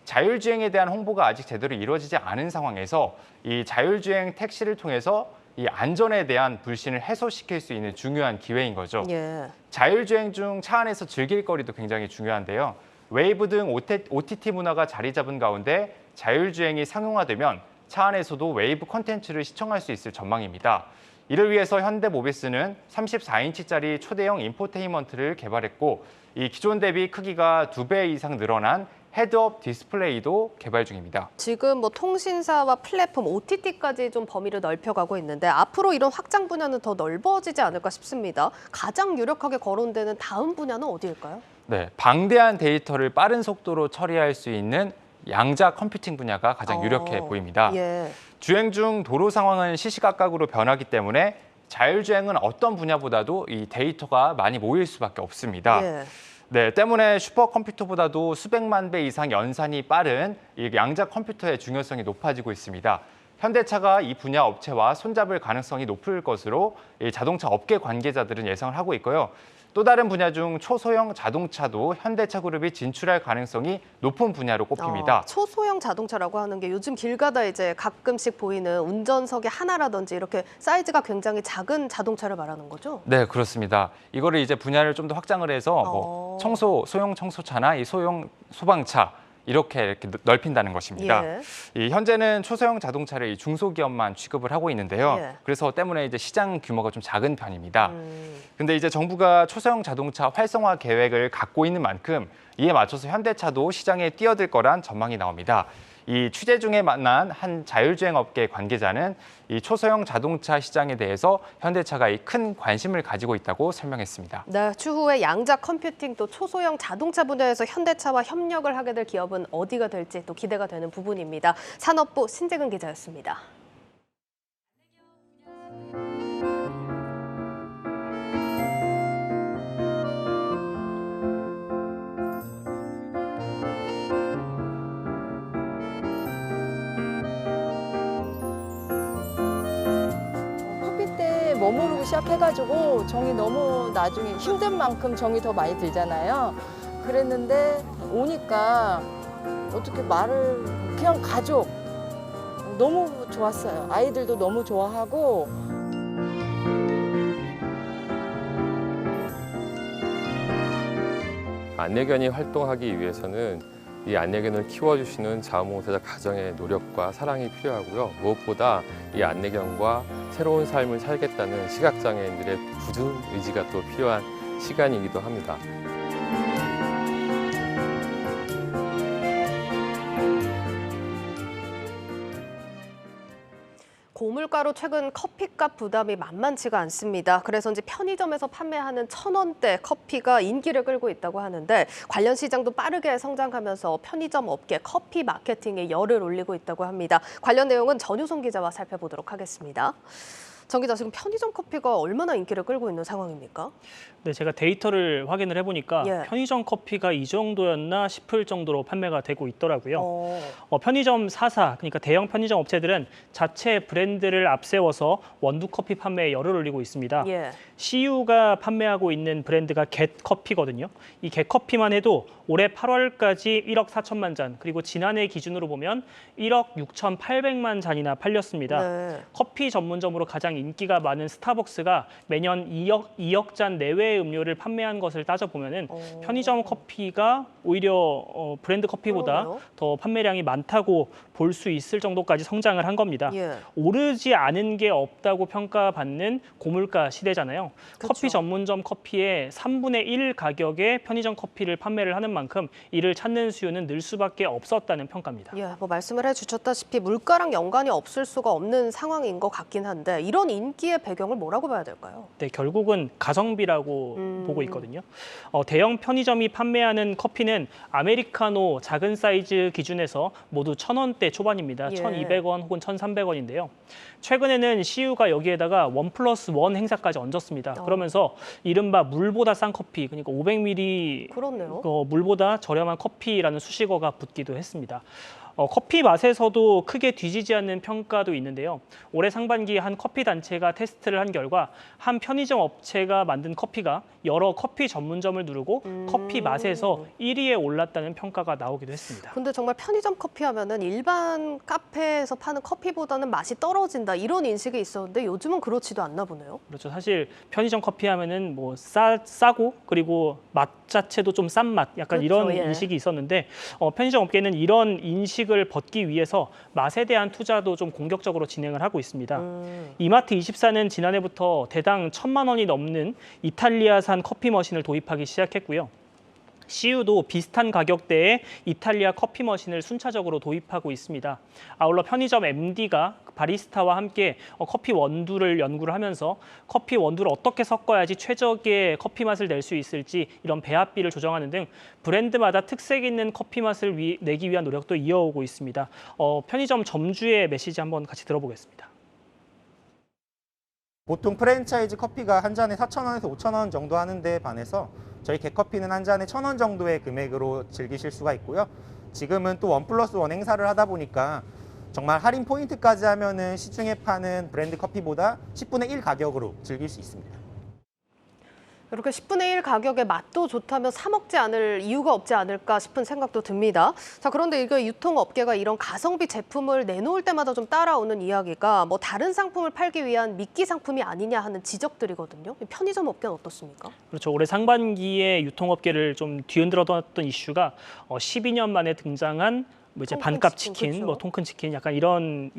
Speaker 10: 자율주행에 대한 홍보가 아직 제대로 이루어지지 않은 상황에서 이 자율주행 택시를 통해서 이 안전에 대한 불신을 해소시킬 수 있는 중요한 기회인 거죠.
Speaker 1: 예.
Speaker 10: 자율주행 중 차 안에서 즐길 거리도 굉장히 중요한데요. 웨이브 등 OTT 문화가 자리 잡은 가운데 자율주행이 상용화되면 차 안에서도 웨이브 콘텐츠를 시청할 수 있을 전망입니다. 이를 위해서 현대모비스는 34인치짜리 초대형 인포테인먼트를 개발했고 이 기존 대비 크기가 2배 이상 늘어난 헤드업 디스플레이도 개발 중입니다.
Speaker 1: 지금 뭐 통신사와 플랫폼, OTT까지 좀 범위를 넓혀가고 있는데 앞으로 이런 확장 분야는 더 넓어지지 않을까 싶습니다. 가장 유력하게 거론되는 다음 분야는 어디일까요?
Speaker 10: 네, 방대한 데이터를 빠른 속도로 처리할 수 있는 양자 컴퓨팅 분야가 가장 유력해 보입니다.
Speaker 1: 예.
Speaker 10: 주행 중 도로 상황은 시시각각으로 변하기 때문에 자율주행은 어떤 분야보다도 이 데이터가 많이 모일 수밖에 없습니다.
Speaker 1: 예.
Speaker 10: 네, 때문에 슈퍼컴퓨터보다도 수백만 배 이상 연산이 빠른 이 양자 컴퓨터의 중요성이 높아지고 있습니다. 현대차가 이 분야 업체와 손잡을 가능성이 높을 것으로 이 자동차 업계 관계자들은 예상을 하고 있고요. 또 다른 분야 중 초소형 자동차도 현대차 그룹이 진출할 가능성이 높은 분야로 꼽힙니다.
Speaker 1: 초소형 자동차라고 하는 게 요즘 길 가다 이제 가끔씩 보이는 운전석의 하나라든지 이렇게 사이즈가 굉장히 작은 자동차를 말하는 거죠?
Speaker 10: 네, 그렇습니다. 이거를 이제 분야를 좀 더 확장을 해서 뭐 소형 청소차나 이 소형 소방차 이렇게 넓힌다는 것입니다.
Speaker 1: 예.
Speaker 10: 이 현재는 초소형 자동차를 이 중소기업만 취급을 하고 있는데요.
Speaker 1: 예.
Speaker 10: 그래서 때문에 이제 시장 규모가 좀 작은 편입니다. 근데 이제 정부가 초소형 자동차 활성화 계획을 갖고 있는 만큼 이에 맞춰서 현대차도 시장에 뛰어들 거란 전망이 나옵니다. 이 취재 중에 만난 한 자율주행 업계 관계자는 이 초소형 자동차 시장에 대해서 현대차가 큰 관심을 가지고 있다고 설명했습니다.
Speaker 1: 네, 추후에 양자 컴퓨팅 또 초소형 자동차 분야에서 현대차와 협력을 하게 될 기업은 어디가 될지 또 기대가 되는 부분입니다. 산업부 신재근 기자였습니다.
Speaker 11: 머무르고 시작해가지고 정이 너무 나중에 힘든 만큼 정이 더 많이 들잖아요. 그랬는데 오니까 어떻게 말을 그냥 가족 너무 좋았어요. 아이들도 너무 좋아하고.
Speaker 12: 안내견이 활동하기 위해서는 이 안내견을 키워주시는 자원봉사자 가정의 노력과 사랑이 필요하고요. 무엇보다 이 안내견과 새로운 삶을 살겠다는 시각장애인들의 굳은 의지가 또 필요한 시간이기도 합니다.
Speaker 1: 고물가로 최근 커피값 부담이 만만치가 않습니다. 그래서인지 편의점에서 판매하는 1,000원대 커피가 인기를 끌고 있다고 하는데 관련 시장도 빠르게 성장하면서 편의점 업계 커피 마케팅에 열을 올리고 있다고 합니다. 관련 내용은 전유성 기자와 살펴보도록 하겠습니다. 정 기자, 지금 편의점 커피가 얼마나 인기를 끌고 있는 상황입니까?
Speaker 13: 네, 제가 데이터를 확인을 해보니까
Speaker 1: 예.
Speaker 13: 편의점 커피가 이 정도였나 싶을 정도로 판매가 되고 있더라고요. 편의점 4사, 그러니까 대형 편의점 업체들은 자체 브랜드를 앞세워서 원두 커피 판매에 열을 올리고 있습니다.
Speaker 1: 예.
Speaker 13: CU가 판매하고 있는 브랜드가 겟커피거든요. 이 겟커피만 해도 올해 8월까지 1억 4천만 잔, 그리고 지난해 기준으로 보면 1억 6,800만 잔이나 팔렸습니다.
Speaker 1: 네.
Speaker 13: 커피 전문점으로 가장 인기가 많은 스타벅스가 매년 2억 잔 내외의 음료를 판매한 것을 따져보면은 편의점 커피가 오히려 브랜드 커피보다
Speaker 1: 그러네요.
Speaker 13: 더 판매량이 많다고 볼 수 있을 정도까지 성장을 한 겁니다.
Speaker 1: 예.
Speaker 13: 오르지 않은 게 없다고 평가받는 고물가 시대잖아요.
Speaker 1: 그쵸.
Speaker 13: 커피 전문점 커피의 3분의 1 가격에 편의점 커피를 판매를 하는 만큼 이를 찾는 수요는 늘 수밖에 없었다는 평가입니다.
Speaker 1: 예, 뭐 말씀을 해주셨다시피 물가랑 연관이 없을 수가 없는 상황인 것 같긴 한데 이런 인기의 배경을 뭐라고 봐야 될까요?
Speaker 13: 네, 결국은 가성비라고 보고 있거든요. 대형 편의점이 판매하는 커피는 아메리카노 작은 사이즈 기준에서 모두 1,000원대 초반입니다.
Speaker 1: 예.
Speaker 13: 1,200원 혹은 1,300원인데요. 최근에는 CU가 여기에다가 1+1 행사까지 얹었습니다. 그러면서 이른바 물보다 싼 커피, 그러니까 500ml
Speaker 1: 그렇네요.
Speaker 13: 물보다 저렴한 커피라는 수식어가 붙기도 했습니다. 커피 맛에서도 크게 뒤지지 않는 평가도 있는데요. 올해 상반기에 한 커피 단체가 테스트를 한 결과 한 편의점 업체가 만든 커피가 여러 커피 전문점을 누르고 커피 맛에서 1위에 올랐다는 평가가 나오기도 했습니다.
Speaker 1: 근데 정말 편의점 커피 하면은 일반 카페에서 파는 커피보다는 맛이 떨어진다 이런 인식이 있었는데 요즘은 그렇지도 않나 보네요.
Speaker 13: 그렇죠. 사실 편의점 커피 하면은 뭐 싸고 그리고 맛 자체도 좀 싼 맛, 약간
Speaker 1: 그렇죠,
Speaker 13: 이런
Speaker 1: 예.
Speaker 13: 인식이 있었는데 편의점 업계는 이런 인식을 벗기 위해서 맛에 대한 투자도 좀 공격적으로 진행을 하고 있습니다. 이마트24는 지난해부터 대당 1,000만 원이 넘는 이탈리아산 커피 머신을 도입하기 시작했고요. CU도 비슷한 가격대의 이탈리아 커피 머신을 순차적으로 도입하고 있습니다. 아울러 편의점 MD가 바리스타와 함께 커피 원두를 연구를 하면서 커피 원두를 어떻게 섞어야지 최적의 커피 맛을 낼 수 있을지 이런 배합비를 조정하는 등 브랜드마다 특색 있는 커피 맛을 내기 위한 노력도 이어오고 있습니다. 편의점 점주의 메시지 한번 같이 들어보겠습니다.
Speaker 14: 보통 프랜차이즈 커피가 한 잔에 4,000원에서 5,000원 정도 하는데 반해서 저희 겟커피는 한 잔에 1,000원 정도의 금액으로 즐기실 수가 있고요. 지금은 또 1+1 행사를 하다 보니까 정말 할인 포인트까지 하면은 시중에 파는 브랜드 커피보다 10분의 1 가격으로 즐길 수 있습니다.
Speaker 1: 이렇게 10분의 1 가격에 맛도 좋다면 사 먹지 않을 이유가 없지 않을까 싶은 생각도 듭니다. 자, 그런데 이거 유통업계가 이런 가성비 제품을 내놓을 때마다 좀 따라오는 이야기가 뭐 다른 상품을 팔기 위한 미끼 상품이 아니냐 하는 지적들이거든요. 편의점 업계는 어떻습니까?
Speaker 13: 그렇죠. 올해 상반기에 유통업계를 좀 뒤흔들었던 이슈가 12년 만에 등장한 뭐 이제 반값 치킨,
Speaker 1: 그렇죠.
Speaker 13: 뭐 통큰 치킨, 약간 이런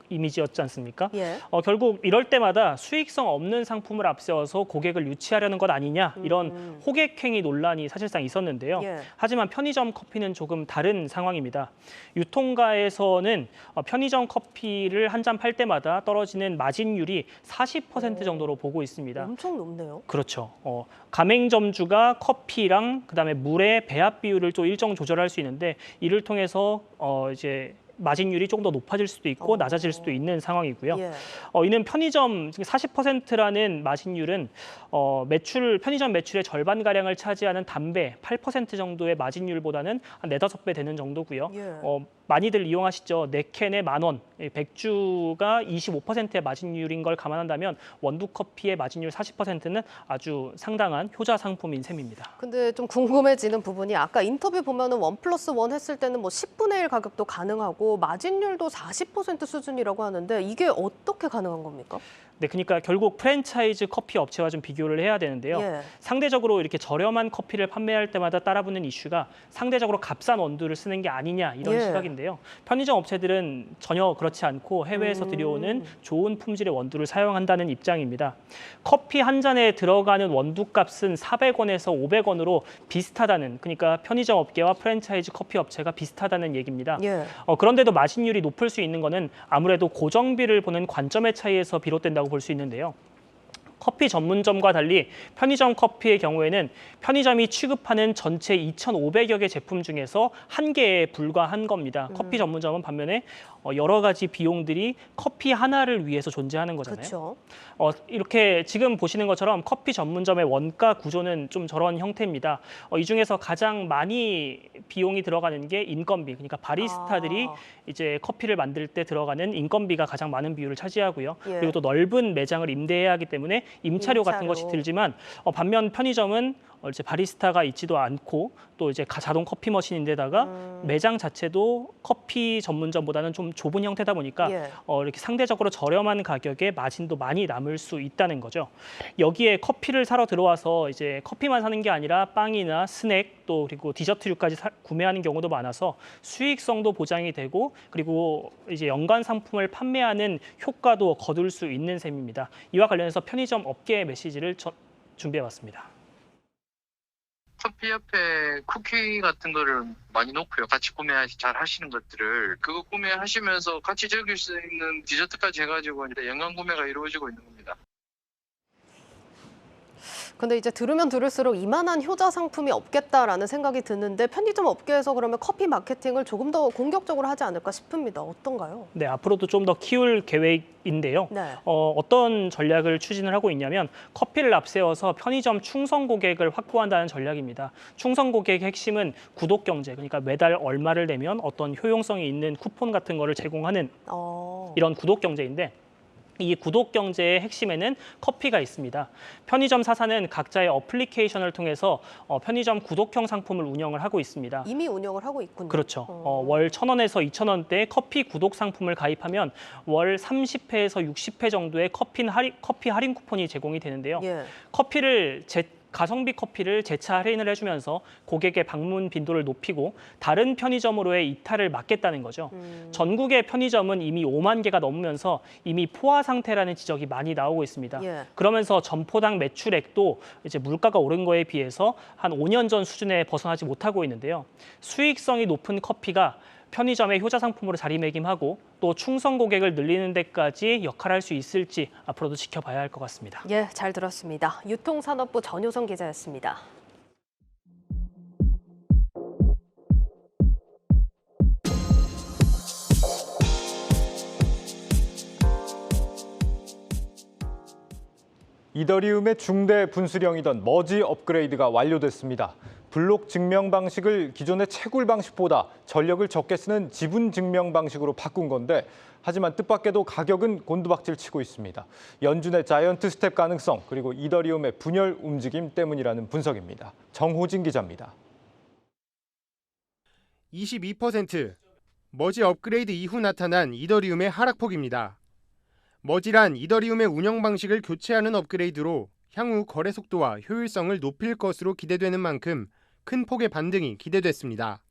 Speaker 13: 이미지였지 않습니까?
Speaker 1: 예.
Speaker 13: 결국 이럴 때마다 수익성 없는 상품을 앞세워서 고객을 유치하려는 것 아니냐 이런 호객행위 논란이 사실상 있었는데요.
Speaker 1: 예.
Speaker 13: 하지만 편의점 커피는 조금 다른 상황입니다. 유통가에서는 편의점 커피를 한 잔 팔 때마다 떨어지는 마진율이 40% 정도로 보고 있습니다.
Speaker 1: 엄청 높네요.
Speaker 13: 그렇죠. 가맹점주가 커피랑 그다음에 물의 배합 비율을 또 일정 조절할 수 있는데 이를 통해서 이제 마진율이 조금 더 높아질 수도 있고 낮아질 수도 있는 상황이고요.
Speaker 1: 예.
Speaker 13: 이는 편의점 40%라는 마진율은 편의점 매출의 절반 가량을 차지하는 담배 8% 정도의 마진율보다는 한 4-5배 되는 정도고요.
Speaker 1: 예.
Speaker 13: 많이들 이용하시죠. 4캔에 10,000원, 백주가 25%의 마진율인 걸 감안한다면 원두 커피의 마진율 40%는 아주 상당한 효자 상품인 셈입니다.
Speaker 1: 근데 좀 궁금해지는 부분이 아까 인터뷰 보면은 1+1 했을 때는 뭐 10분의 1 가격도 가능하고 마진율도 40% 수준이라고 하는데 이게 어떻게 가능한 겁니까?
Speaker 13: 네, 그러니까 결국 프랜차이즈 커피 업체와 좀 비교를 해야 되는데요.
Speaker 1: 예.
Speaker 13: 상대적으로 이렇게 저렴한 커피를 판매할 때마다 따라붙는 이슈가 상대적으로 값싼 원두를 쓰는 게 아니냐 이런
Speaker 1: 예.
Speaker 13: 시각인데요. 편의점 업체들은 전혀 그렇지 않고 해외에서 들여오는 좋은 품질의 원두를 사용한다는 입장입니다. 커피 한 잔에 들어가는 원두 값은 400원에서 500원으로 비슷하다는, 그러니까 편의점 업계와 프랜차이즈 커피 업체가 비슷하다는 얘기입니다.
Speaker 1: 예.
Speaker 13: 그런데도 마진율이 높을 수 있는 거는 아무래도 고정비를 보는 관점의 차이에서 비롯된다고 볼 수 있는데요. 커피 전문점과 달리 편의점 커피의 경우에는 편의점이 취급하는 전체 2,500여 개 제품 중에서 1개에 불과한 겁니다. 커피 전문점은 반면에 여러 가지 비용들이 커피 하나를 위해서 존재하는 거잖아요.
Speaker 1: 그렇죠.
Speaker 13: 이렇게 지금 보시는 것처럼 커피 전문점의 원가 구조는 좀 저런 형태입니다. 이 중에서 가장 많이 비용이 들어가는 게 인건비, 그러니까 바리스타들이 이제 커피를 만들 때 들어가는 인건비가 가장 많은 비율을 차지하고요.
Speaker 1: 예.
Speaker 13: 그리고 또 넓은 매장을 임대해야 하기 때문에 임차료 같은 것이 들지만 반면 편의점은 이제 바리스타가 있지도 않고 또 이제 자동 커피 머신인데다가 매장 자체도 커피 전문점보다는 좀 좁은 형태다 보니까
Speaker 1: 예.
Speaker 13: 이렇게 상대적으로 저렴한 가격에 마진도 많이 남을 수 있다는 거죠. 여기에 커피를 사러 들어와서 이제 커피만 사는 게 아니라 빵이나 스낵 또 그리고 디저트류까지 구매하는 경우도 많아서 수익성도 보장이 되고 그리고 이제 연관 상품을 판매하는 효과도 거둘 수 있는 셈입니다. 이와 관련해서 편의점 업계의 메시지를 준비해봤습니다.
Speaker 15: 커피 옆에 쿠키 같은 거를 많이 놓고요. 같이 구매 잘 하시는 것들을 그거 구매하시면서 같이 즐길 수 있는 디저트까지 해가지고 이제 연관 구매가 이루어지고 있는 겁니다.
Speaker 1: 근데 이제 들으면 들을수록 이만한 효자 상품이 없겠다라는 생각이 드는데 편의점 업계에서 그러면 커피 마케팅을 조금 더 공격적으로 하지 않을까 싶습니다. 어떤가요?
Speaker 13: 네, 앞으로도 좀 더 키울 계획인데요.
Speaker 1: 네.
Speaker 13: 어떤 전략을 추진을 하고 있냐면 커피를 앞세워서 편의점 충성 고객을 확보한다는 전략입니다. 충성 고객의 핵심은 구독 경제, 그러니까 매달 얼마를 내면 어떤 효용성이 있는 쿠폰 같은 거를 제공하는 이런 구독 경제인데 이 구독 경제의 핵심에는 커피가 있습니다. 편의점 사사는 각자의 어플리케이션을 통해서 편의점 구독형 상품을 운영을 하고 있습니다.
Speaker 1: 이미 운영을 하고 있군요.
Speaker 13: 그렇죠. 월 1,000원에서 2,000원대의 커피 구독 상품을 가입하면 월 30회에서 60회 정도의 커피 할인 쿠폰이 제공이 되는데요.
Speaker 1: 예.
Speaker 13: 가성비 커피를 재차 할인을 해주면서 고객의 방문 빈도를 높이고 다른 편의점으로의 이탈을 막겠다는 거죠. 전국의 편의점은 이미 5만 개가 넘으면서 이미 포화 상태라는 지적이 많이 나오고 있습니다.
Speaker 1: 예.
Speaker 13: 그러면서 점포당 매출액도 이제 물가가 오른 거에 비해서 한 5년 전 수준에 벗어나지 못하고 있는데요. 수익성이 높은 커피가 편의점의 효자 상품으로 자리매김하고 또 충성 고객을 늘리는 데까지 역할할 수 있을지 앞으로도 지켜봐야 할 것 같습니다.
Speaker 1: 예, 잘 들었습니다. 유통산업부 전효성 기자였습니다.
Speaker 2: 이더리움의 중대 분수령이던 머지 업그레이드가 완료됐습니다. 블록 증명 방식을 기존의 채굴 방식보다 전력을 적게 쓰는 지분 증명 방식으로 바꾼 건데 하지만 뜻밖에도 가격은 곤두박질 치고 있습니다. 연준의 자이언트 스텝 가능성 그리고 이더리움의 분열 움직임 때문이라는 분석입니다. 정호진 기자입니다.
Speaker 16: 22% 머지 업그레이드 이후 나타난 이더리움의 하락폭입니다. 머지란 이더리움의 운영 방식을 교체하는 업그레이드로 향후 거래 속도와 효율성을 높일 것으로 기대되는 만큼 큰 폭의 반등이 기대됐습니다.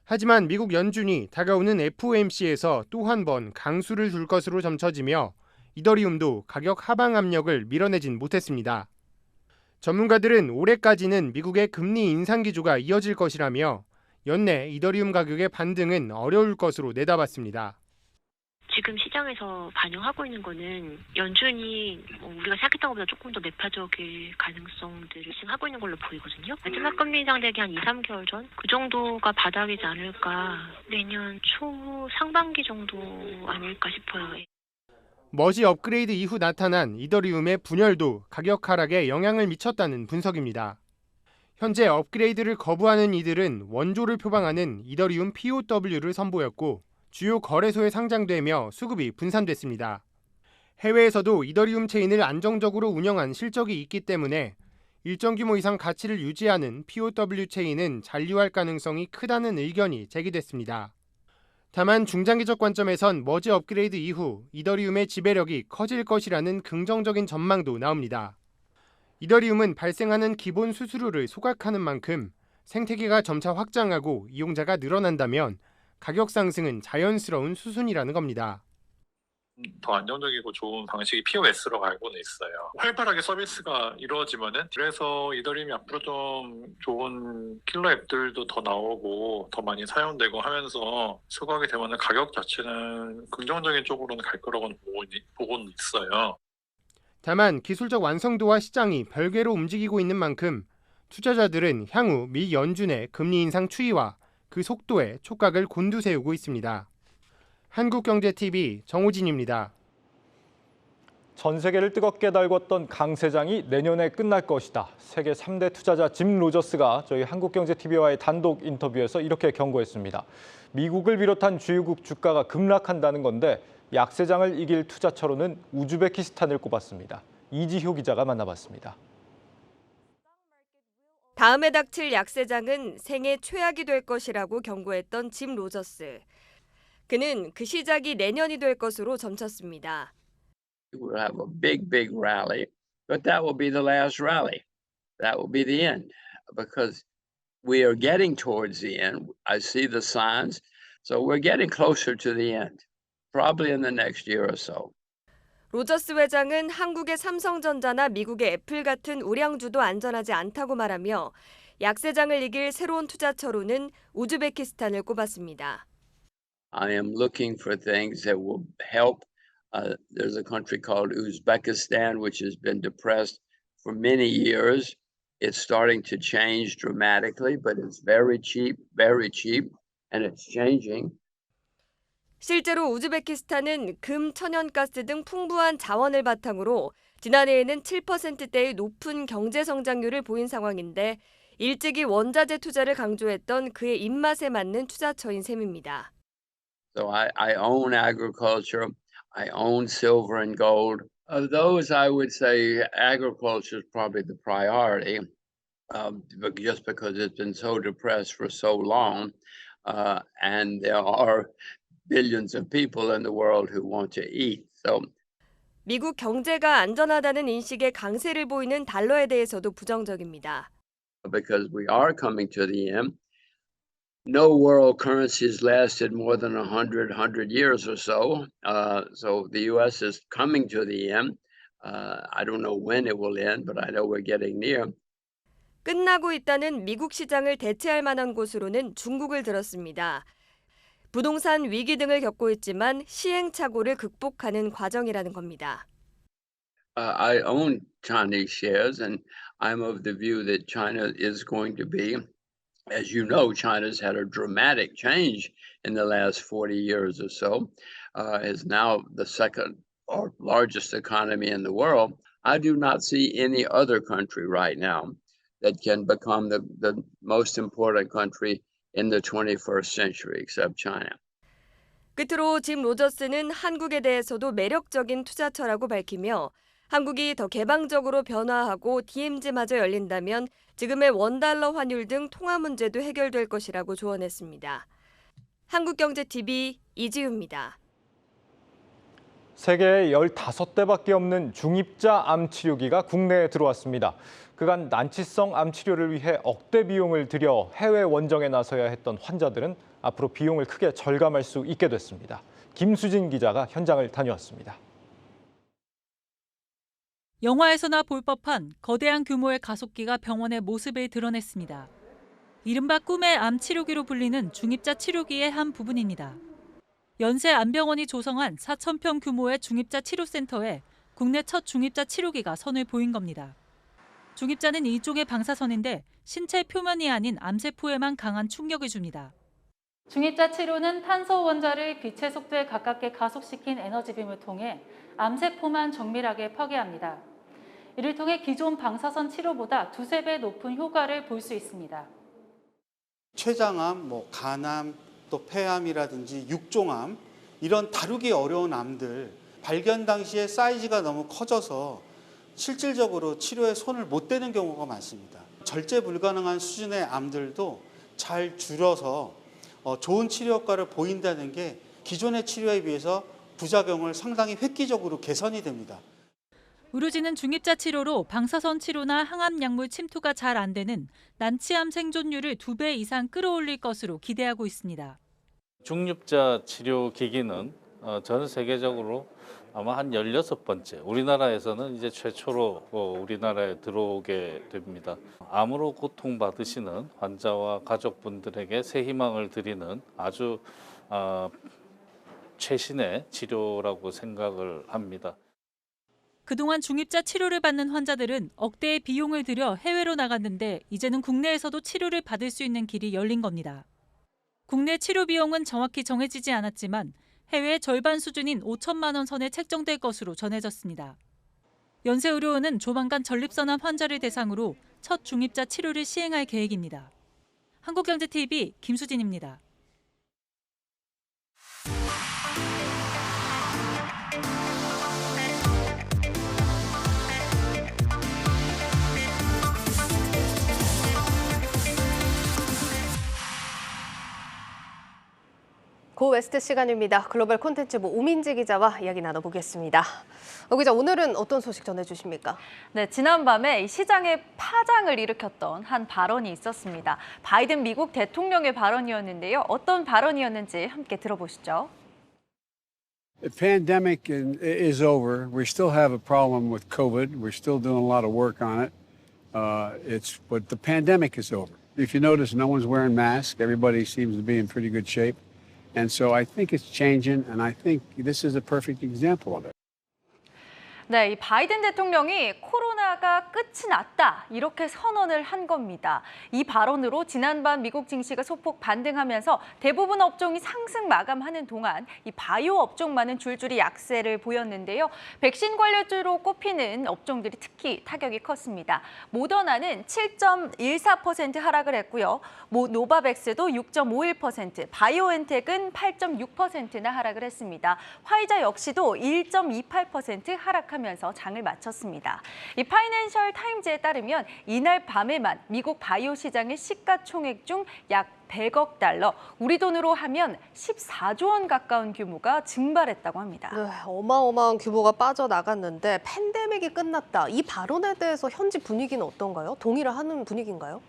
Speaker 16: 하지만 미국 연준이 다가오는 FOMC에서 또 한 번 강수를 둘 것으로 점쳐지며 이더리움도 가격 하방 압력을 밀어내진 못했습니다. 전문가들은 올해까지는 미국의 금리 인상 기조가 이어질 것이라며 연내 이더리움 가격의 반등은 어려울 것으로 내다봤습니다.
Speaker 17: 지금 시장에서 반영하고 있는 거는 연준이 우리가 생각했던 것보다 조금 더 매파적일 가능성들을 지금 하고 있는 걸로 보이거든요. 마지막 금리 인상되기 한 2, 3개월 전? 그 정도가 바닥이지 않을까. 내년 초 상반기 정도 아닐까 싶어요.
Speaker 16: 머지 업그레이드 이후 나타난 이더리움의 분열도 가격 하락에 영향을 미쳤다는 분석입니다. 현재 업그레이드를 거부하는 이들은 원조를 표방하는 이더리움 POW를 선보였고 주요 거래소에 상장되며 수급이 분산됐습니다. 해외에서도 이더리움 체인을 안정적으로 운영한 실적이 있기 때문에 일정 규모 이상 가치를 유지하는 POW 체인은 잔류할 가능성이 크다는 의견이 제기됐습니다. 다만 중장기적 관점에선 머지 업그레이드 이후 이더리움의 지배력이 커질 것이라는 긍정적인 전망도 나옵니다. 이더리움은 발생하는 기본 수수료를 소각하는 만큼 생태계가 점차 확장하고 이용자가 늘어난다면 가격 상승은 자연스러운 수순이라는 겁니다.
Speaker 18: 더 안정적이고 좋은 방식이 POS라고 알고는 있어요. 활발하게 서비스가 이루어지면은 그래서 이더리움이 앞으로 좀 좋은 킬러 앱들도 더 나오고 더 많이 사용되고 하면서 수거하게 되면은 가격 자체는 긍정적인 쪽으로는 갈 거라고는 보고는 있어요.
Speaker 16: 다만 기술적 완성도와 시장이 별개로 움직이고 있는 만큼 투자자들은 향후 미 연준의 금리 인상 추이와 그 속도에 촉각을 곤두세우고 있습니다. 한국경제TV 정호진입니다.
Speaker 2: 전 세계를 뜨겁게 달궜던 강세장이 내년에 끝날 것이다. 세계 3대 투자자 짐 로저스가 저희 한국경제TV와의 단독 인터뷰에서 이렇게 경고했습니다. 미국을 비롯한 주요국 주가가 급락한다는 건데 약세장을 이길 투자처로는 우즈베키스탄을 꼽았습니다. 이지효 기자가 만나봤습니다.
Speaker 19: 다음에 닥칠 약세장은 생애 최악이 될 것이라고 경고했던 짐 로저스. 그는 그 시작이 내년이 될 것으로 점쳤습니다.
Speaker 20: We'll have a big rally, but that will be the last rally. That will be the end because we are getting towards the end. I see the signs, so we're getting closer to the end, probably in the next year or so.
Speaker 19: 로저스 회장은 한국의 삼성전자나 미국의 애플 같은 우량주도 안전하지 않다고 말하며 약세장을 이길 새로운 투자처로는 우즈베키스탄을 꼽았습니다.
Speaker 20: I am looking for things that will help. There's a country called Uzbekistan, which has been depressed for many years. It's starting to change dramatically, but it's very cheap, and it's changing.
Speaker 19: 실제로 우즈베키스탄은 금, 천연가스 등 풍부한 자원을 바탕으로 지난해에는 7%대의 높은 경제 성장률을 보인 상황인데 일찍이 원자재 투자를 강조했던 그의 입맛에 맞는 투자처인 셈입니다.
Speaker 20: So I own agriculture, I own silver and gold. Of those, I would say agriculture is probably the priority, just because it's been so depressed for so long, and there are billions of people in the world who want to eat. So,
Speaker 19: 미국 경제가 안전하다는 인식에 강세를 보이는 달러에 대해서도 부정적입니다.
Speaker 20: because we are coming to the end, no world currency has lasted more than 100 years or so. So the U.S. is coming to the end. I don't know when it will end, but I know we're getting near.
Speaker 19: 끝나고 있다는 미국 시장을 대체할 만한 곳으로는 중국을 들었습니다. 부동산 위기 등을 겪고 있지만 시행착오를 극복하는 과정이라는 겁니다.
Speaker 20: I own Chinese shares, and I'm of the view that China is going to be, as you know, China's had a dramatic change in the last 40 years or so, is now the second or largest economy in the world. I do not see any other country right now that can become the most important country in the 21st century except China.
Speaker 19: 끝으로 짐 로저스는 한국에 대해서도 매력적인 투자처라고 밝히며 한국이 더 개방적으로 변화하고 DMZ마저 열린다면 지금의 원달러 환율 등 통화 문제도 해결될 것이라고 조언했습니다. 한국경제TV 이지우입니다.
Speaker 2: 세계에 15대밖에 없는 중입자 암 치료기가 국내에 들어왔습니다. 그간 난치성 암 치료를 위해 억대 비용을 들여 해외 원정에 나서야 했던 환자들은 앞으로 비용을 크게 절감할 수 있게 됐습니다. 김수진 기자가 현장을 다녀왔습니다.
Speaker 21: 영화에서나 볼 법한 거대한 규모의 가속기가 병원의 모습을 드러냈습니다. 이른바 꿈의 암 치료기로 불리는 중입자 치료기의 한 부분입니다. 연세안병원이 조성한 4,000평 규모의 중입자 치료센터에 국내 첫 중입자 치료기가 선을 보인 겁니다. 중입자는 일종의 방사선인데 신체 표면이 아닌 암세포에만 강한 충격을 줍니다. 중입자 치료는 탄소 원자를 빛의 속도에 가깝게 가속시킨 에너지빔을 통해 암세포만 정밀하게 파괴합니다. 이를 통해 기존 방사선 치료보다 2~3배 높은 효과를 볼 수 있습니다.
Speaker 22: 췌장암, 간암, 또 폐암이라든지 육종암 이런 다루기 어려운 암들 발견 당시에 사이즈가 너무 커져서 실질적으로 치료에 손을 못 대는 경우가 많습니다. 절제 불가능한 수준의 암들도 잘 줄여서 좋은 치료 효과를 보인다는 게 기존의 치료에 비해서 부작용을 상당히 획기적으로 개선이 됩니다.
Speaker 21: 의료진은 중입자 치료로 방사선 치료나 항암 약물 침투가 잘 안 되는 난치암 생존율을 2배 이상 끌어올릴 것으로 기대하고 있습니다.
Speaker 23: 중입자 치료 기기는 전 세계적으로 아마 한 16번째, 우리나라에서는 이제 최초로 우리나라에 들어오게 됩니다. 암으로 고통받으시는 환자와 가족분들에게 새 희망을 드리는 아주 최신의 치료라고 생각을 합니다.
Speaker 21: 그동안 중입자 치료를 받는 환자들은 억대의 비용을 들여 해외로 나갔는데 이제는 국내에서도 치료를 받을 수 있는 길이 열린 겁니다. 국내 치료 비용은 정확히 정해지지 않았지만 해외의 절반 수준인 5천만 원 선에 책정될 것으로 전해졌습니다. 연세의료원은 조만간 전립선암 환자를 대상으로 첫 중입자 치료를 시행할 계획입니다. 한국경제TV 김수진입니다.
Speaker 1: 고웨스트 시간입니다. 글로벌 콘텐츠부 오민지 기자와 이야기 나눠보겠습니다. 기자, 오늘은 어떤 소식 전해주십니까?
Speaker 24: 네, 지난밤에 시장에 파장을 일으켰던 한 발언이 있었습니다. 바이든 미국 대통령의 발언이었는데요. 어떤 발언이었는지 함께 들어보시죠.
Speaker 25: The pandemic is over. We still have a problem with COVID. We're still doing a lot of work on it. But the pandemic is over. If you notice, no one's wearing masks. Everybody seems to be in pretty good shape. And so I think it's changing, and I think this is a perfect example of it.
Speaker 24: 네, 이 바이든 대통령이 코로나가 끝이 났다 이렇게 선언을 한 겁니다. 이 발언으로 지난밤 미국 증시가 소폭 반등하면서 대부분 업종이 상승 마감하는 동안 이 바이오 업종만은 줄줄이 약세를 보였는데요. 백신 관련주로 꼽히는 업종들이 특히 타격이 컸습니다. 모더나는 7.14% 하락을 했고요. 노바백스도 6.51%, 바이오엔텍은 8.6%나 하락을 했습니다. 화이자 역시도 1.28% 하락하면서 장을 마쳤습니다. 이 파이낸셜 타임즈에 따르면 이날 밤에만 미국 바이오 시장의 시가총액 중 약 100억 달러, 우리 돈으로 하면 14조 원 가까운 규모가 증발했다고 합니다.
Speaker 1: 네, 어마어마한 규모가 빠져나갔는데 팬데믹이 끝났다. 이 발언에 대해서 현지 분위기는 어떤가요? 동의를 하는 분위기인가요?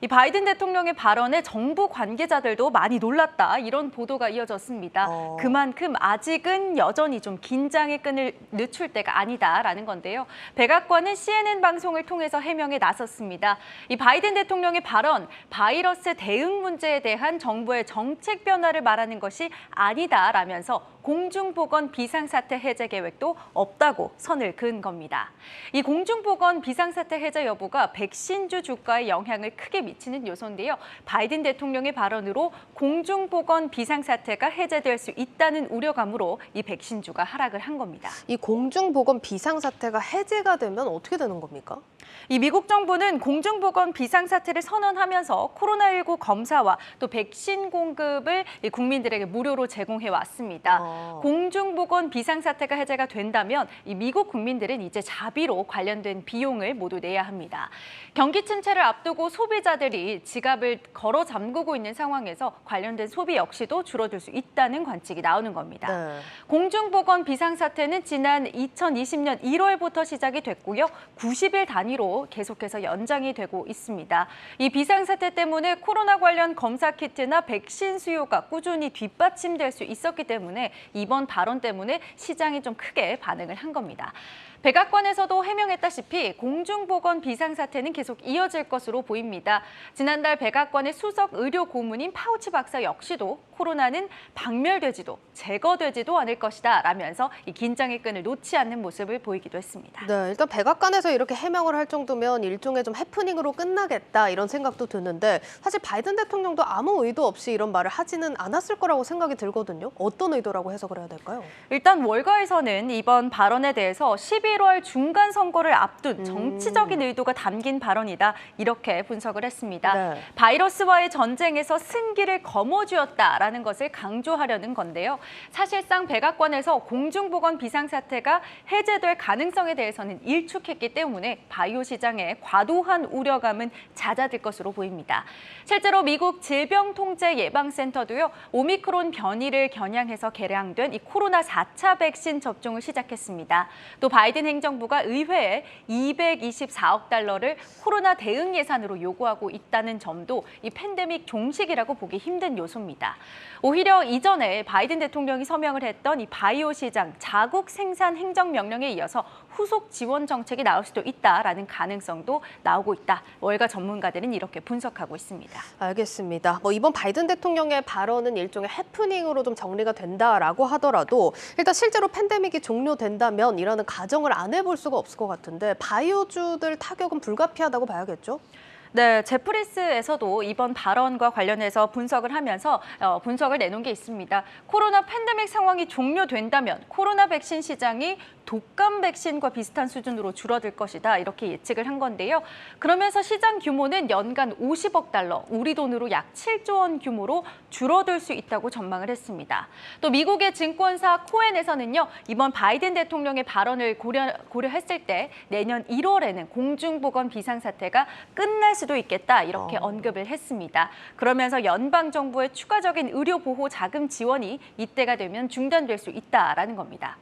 Speaker 24: 이 바이든 대통령의 발언에 정부 관계자들도 많이 놀랐다 이런 보도가 이어졌습니다. 그만큼 아직은 여전히 좀 긴장의 끈을 늦출 때가 아니다라는 건데요. 백악관은 CNN 방송을 통해서 해명에 나섰습니다. 이 바이든 대통령의 발언, 바이러스 대응 문제에 대한 정부의 정책 변화를 말하는 것이 아니다라면서 공중보건 비상사태 해제 계획도 없다고 선을 그은 겁니다. 이 공중보건 비상사태 해제 여부가 백신주 주가에 영향을 크게 미치는 요소인데요. 바이든 대통령의 발언으로 공중보건 비상사태가 해제될 수 있다는 우려감으로 이 백신주가 하락을 한 겁니다.
Speaker 1: 이 공중보건 비상사태가 해제가 되면 어떻게 되는 겁니까?
Speaker 24: 이 미국 정부는 공중보건 비상사태를 선언하면서 코로나19 검사와 또 백신 공급을 국민들에게 무료로 제공해 왔습니다. 공중보건 비상사태가 해제가 된다면 이 미국 국민들은 이제 자비로 관련된 비용을 모두 내야 합니다. 경기 침체를 앞두고 소비자들이 지갑을 걸어 잠그고 있는 상황에서 관련된 소비 역시도 줄어들 수 있다는 관측이 나오는 겁니다.
Speaker 1: 네.
Speaker 24: 공중보건 비상사태는 지난 2020년 1월부터 시작이 됐고요. 90일 단위로 계속해서 연장이 되고 있습니다. 이 비상사태 때문에 코로나 관련 검사 키트나 백신 수요가 꾸준히 뒷받침될 수 있었기 때문에 이번 발언 때문에 시장이 좀 크게 반응을 한 겁니다. 백악관에서도 해명했다시피 공중보건 비상사태는 계속 이어질 것으로 보입니다. 지난달 백악관의 수석 의료 고문인 파우치 박사 역시도 코로나는 박멸되지도 제거되지도 않을 것이다 라면서 이 긴장의 끈을 놓지 않는 모습을 보이기도 했습니다.
Speaker 1: 네, 일단 백악관에서 이렇게 해명을 할 정도면 일종의 좀 해프닝으로 끝나겠다 이런 생각도 드는데 사실 바이든 대통령도 아무 의도 없이 이런 말을 하지는 않았을 거라고 생각이 들거든요. 어떤 의도라고 해석을 해야 될까요?
Speaker 24: 일단 월가에서는 이번 발언에 대해서 11월 중간 선거를 앞둔 정치적인 의도가 담긴 발언이다 이렇게 분석을 했습니다.
Speaker 1: 네.
Speaker 24: 바이러스와의 전쟁에서 승기를 거머쥐었다라는 것을 강조하려는 건데요. 사실상 백악관에서 공중보건 비상사태가 해제될 가능성에 대해서는 일축했기 때문에 바이오 시장에 과도한 우려감은 잦아들 것으로 보입니다. 실제로 미국 질병통제예방센터도요. 오미크론 변이를 겨냥해서 개량된 이 코로나 4차 백신 접종을 시작했습니다. 또 바이든 행정부가 의회에 224억 달러를 코로나 대응 예산으로 요구하고 있다는 점도 이 팬데믹 종식이라고 보기 힘든 요소입니다. 오히려 이전에 바이든 대통령이 서명을 했던 이 바이오 시장 자국 생산 행정명령에 이어서 후속 지원 정책이 나올 수도 있다라는 가능성도 나오고 있다. 월가 전문가들은 이렇게 분석하고 있습니다.
Speaker 1: 알겠습니다. 이번 바이든 대통령의 발언은 일종의 해프닝으로 좀 정리가 된다라고 하더라도 일단 실제로 팬데믹이 종료된다면 이라는 가정을 안 해볼 수가 없을 것 같은데 바이오주들 타격은 불가피하다고 봐야겠죠?
Speaker 24: 네, 제프리스에서도 이번 발언과 관련해서 분석을 하면서 분석을 내놓은 게 있습니다. 코로나 팬데믹 상황이 종료된다면 코로나 백신 시장이 독감 백신과 비슷한 수준으로 줄어들 것이다 이렇게 예측을 한 건데요. 그러면서 시장 규모는 연간 50억 달러, 우리 돈으로 약 7조 원 규모로 줄어들 수 있다고 전망을 했습니다. 또 미국의 증권사 코엔에서는요. 이번 바이든 대통령의 발언을 고려했을 때 내년 1월에는 공중보건 비상사태가 끝날 수도 있겠다 이렇게 언급을 했습니다. 그러면서 연방정부의 추가적인 의료보호 자금 지원이 이때가 되면 중단될 수 있다라는 겁니다.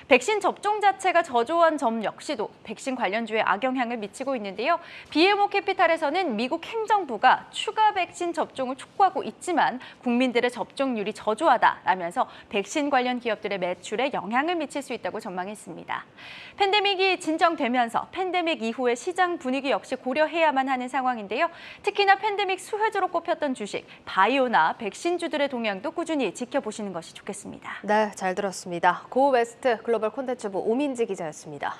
Speaker 24: 백신 접종 자체가 저조한 점 역시도 백신 관련주에 악영향을 미치고 있는데요. BMO 캐피탈에서는 미국 행정부가 추가 백신 접종을 촉구하고 있지만 국민들의 접종률이 저조하다라면서 백신 관련 기업들의 매출에 영향을 미칠 수 있다고 전망했습니다. 팬데믹이 진정되면서 팬데믹 이후의 시장 분위기 역시 고려해야만 하는 상황 상황인데요. 특히나 팬데믹 수혜주로 꼽혔던 주식, 바이오나 백신주들의 동향도 꾸준히 지켜보시는 것이 좋겠습니다.
Speaker 1: 네, 잘 들었습니다. 고웨스트 글로벌 콘텐츠부 오민지 기자였습니다.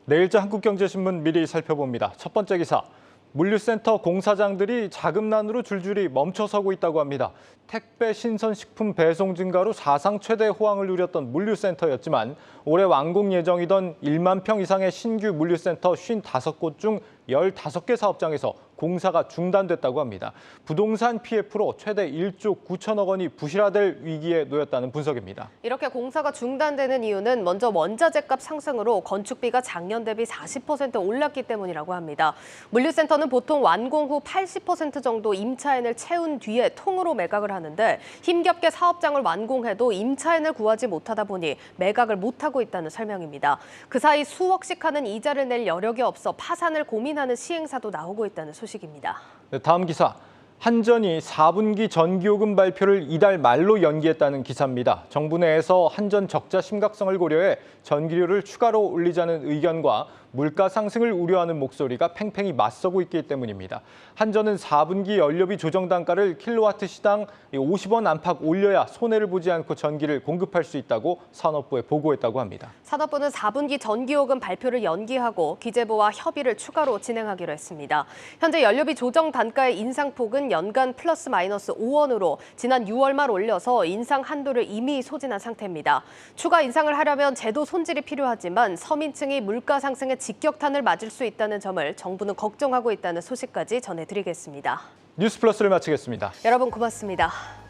Speaker 2: 내일자 한국경제신문 미리 살펴봅니다. 첫 번째 기사, 물류센터 공사장들이 자금난으로 줄줄이 멈춰서고 있다고 합니다. 택배 신선식품 배송 증가로 사상 최대 호황을 누렸던 물류센터였지만 올해 완공 예정이던 1만 평 이상의 신규 물류센터 55곳 중 15개 사업장에서 공사가 중단됐다고 합니다. 부동산 PF로 최대 1조 9천억 원이 부실화될 위기에 놓였다는 분석입니다.
Speaker 1: 이렇게 공사가 중단되는 이유는 먼저 원자재값 상승으로 건축비가 작년 대비 40% 올랐기 때문이라고 합니다. 물류센터는 보통 완공 후 80% 정도 임차인을 채운 뒤에 통으로 매각을 하는데 힘겹게 사업장을 완공해도 임차인을 구하지 못하다 보니 매각을 못하고 있다는 설명입니다. 그 사이 수억씩 하는 이자를 낼 여력이 없어 파산을 고민하는 시행사도 나오고 있다는 소식입니다.
Speaker 2: 네, 다음 기사. 한전이 4분기 전기요금 발표를 이달 말로 연기했다는 기사입니다. 정부 내에서 한전 적자 심각성을 고려해 전기료를 추가로 올리자는 의견과 물가 상승을 우려하는 목소리가 팽팽히 맞서고 있기 때문입니다. 한전은 4분기 연료비 조정 단가를 킬로와트 시당 50원 안팎 올려야 손해를 보지 않고 전기를 공급할 수 있다고 산업부에 보고했다고 합니다.
Speaker 1: 산업부는 4분기 전기요금 발표를 연기하고 기재부와 협의를 추가로 진행하기로 했습니다. 현재 연료비 조정 단가의 인상폭은 연간 플러스 마이너스 5원으로 지난 6월 말 올려서 인상 한도를 이미 소진한 상태입니다. 추가 인상을 하려면 제도 손질이 필요하지만 서민층이 물가 상승에 직격탄을 맞을 수 있다는 점을 정부는 걱정하고 있다는 소식까지 전해드리겠습니다.
Speaker 2: 뉴스플러스를 마치겠습니다.
Speaker 1: 여러분 고맙습니다.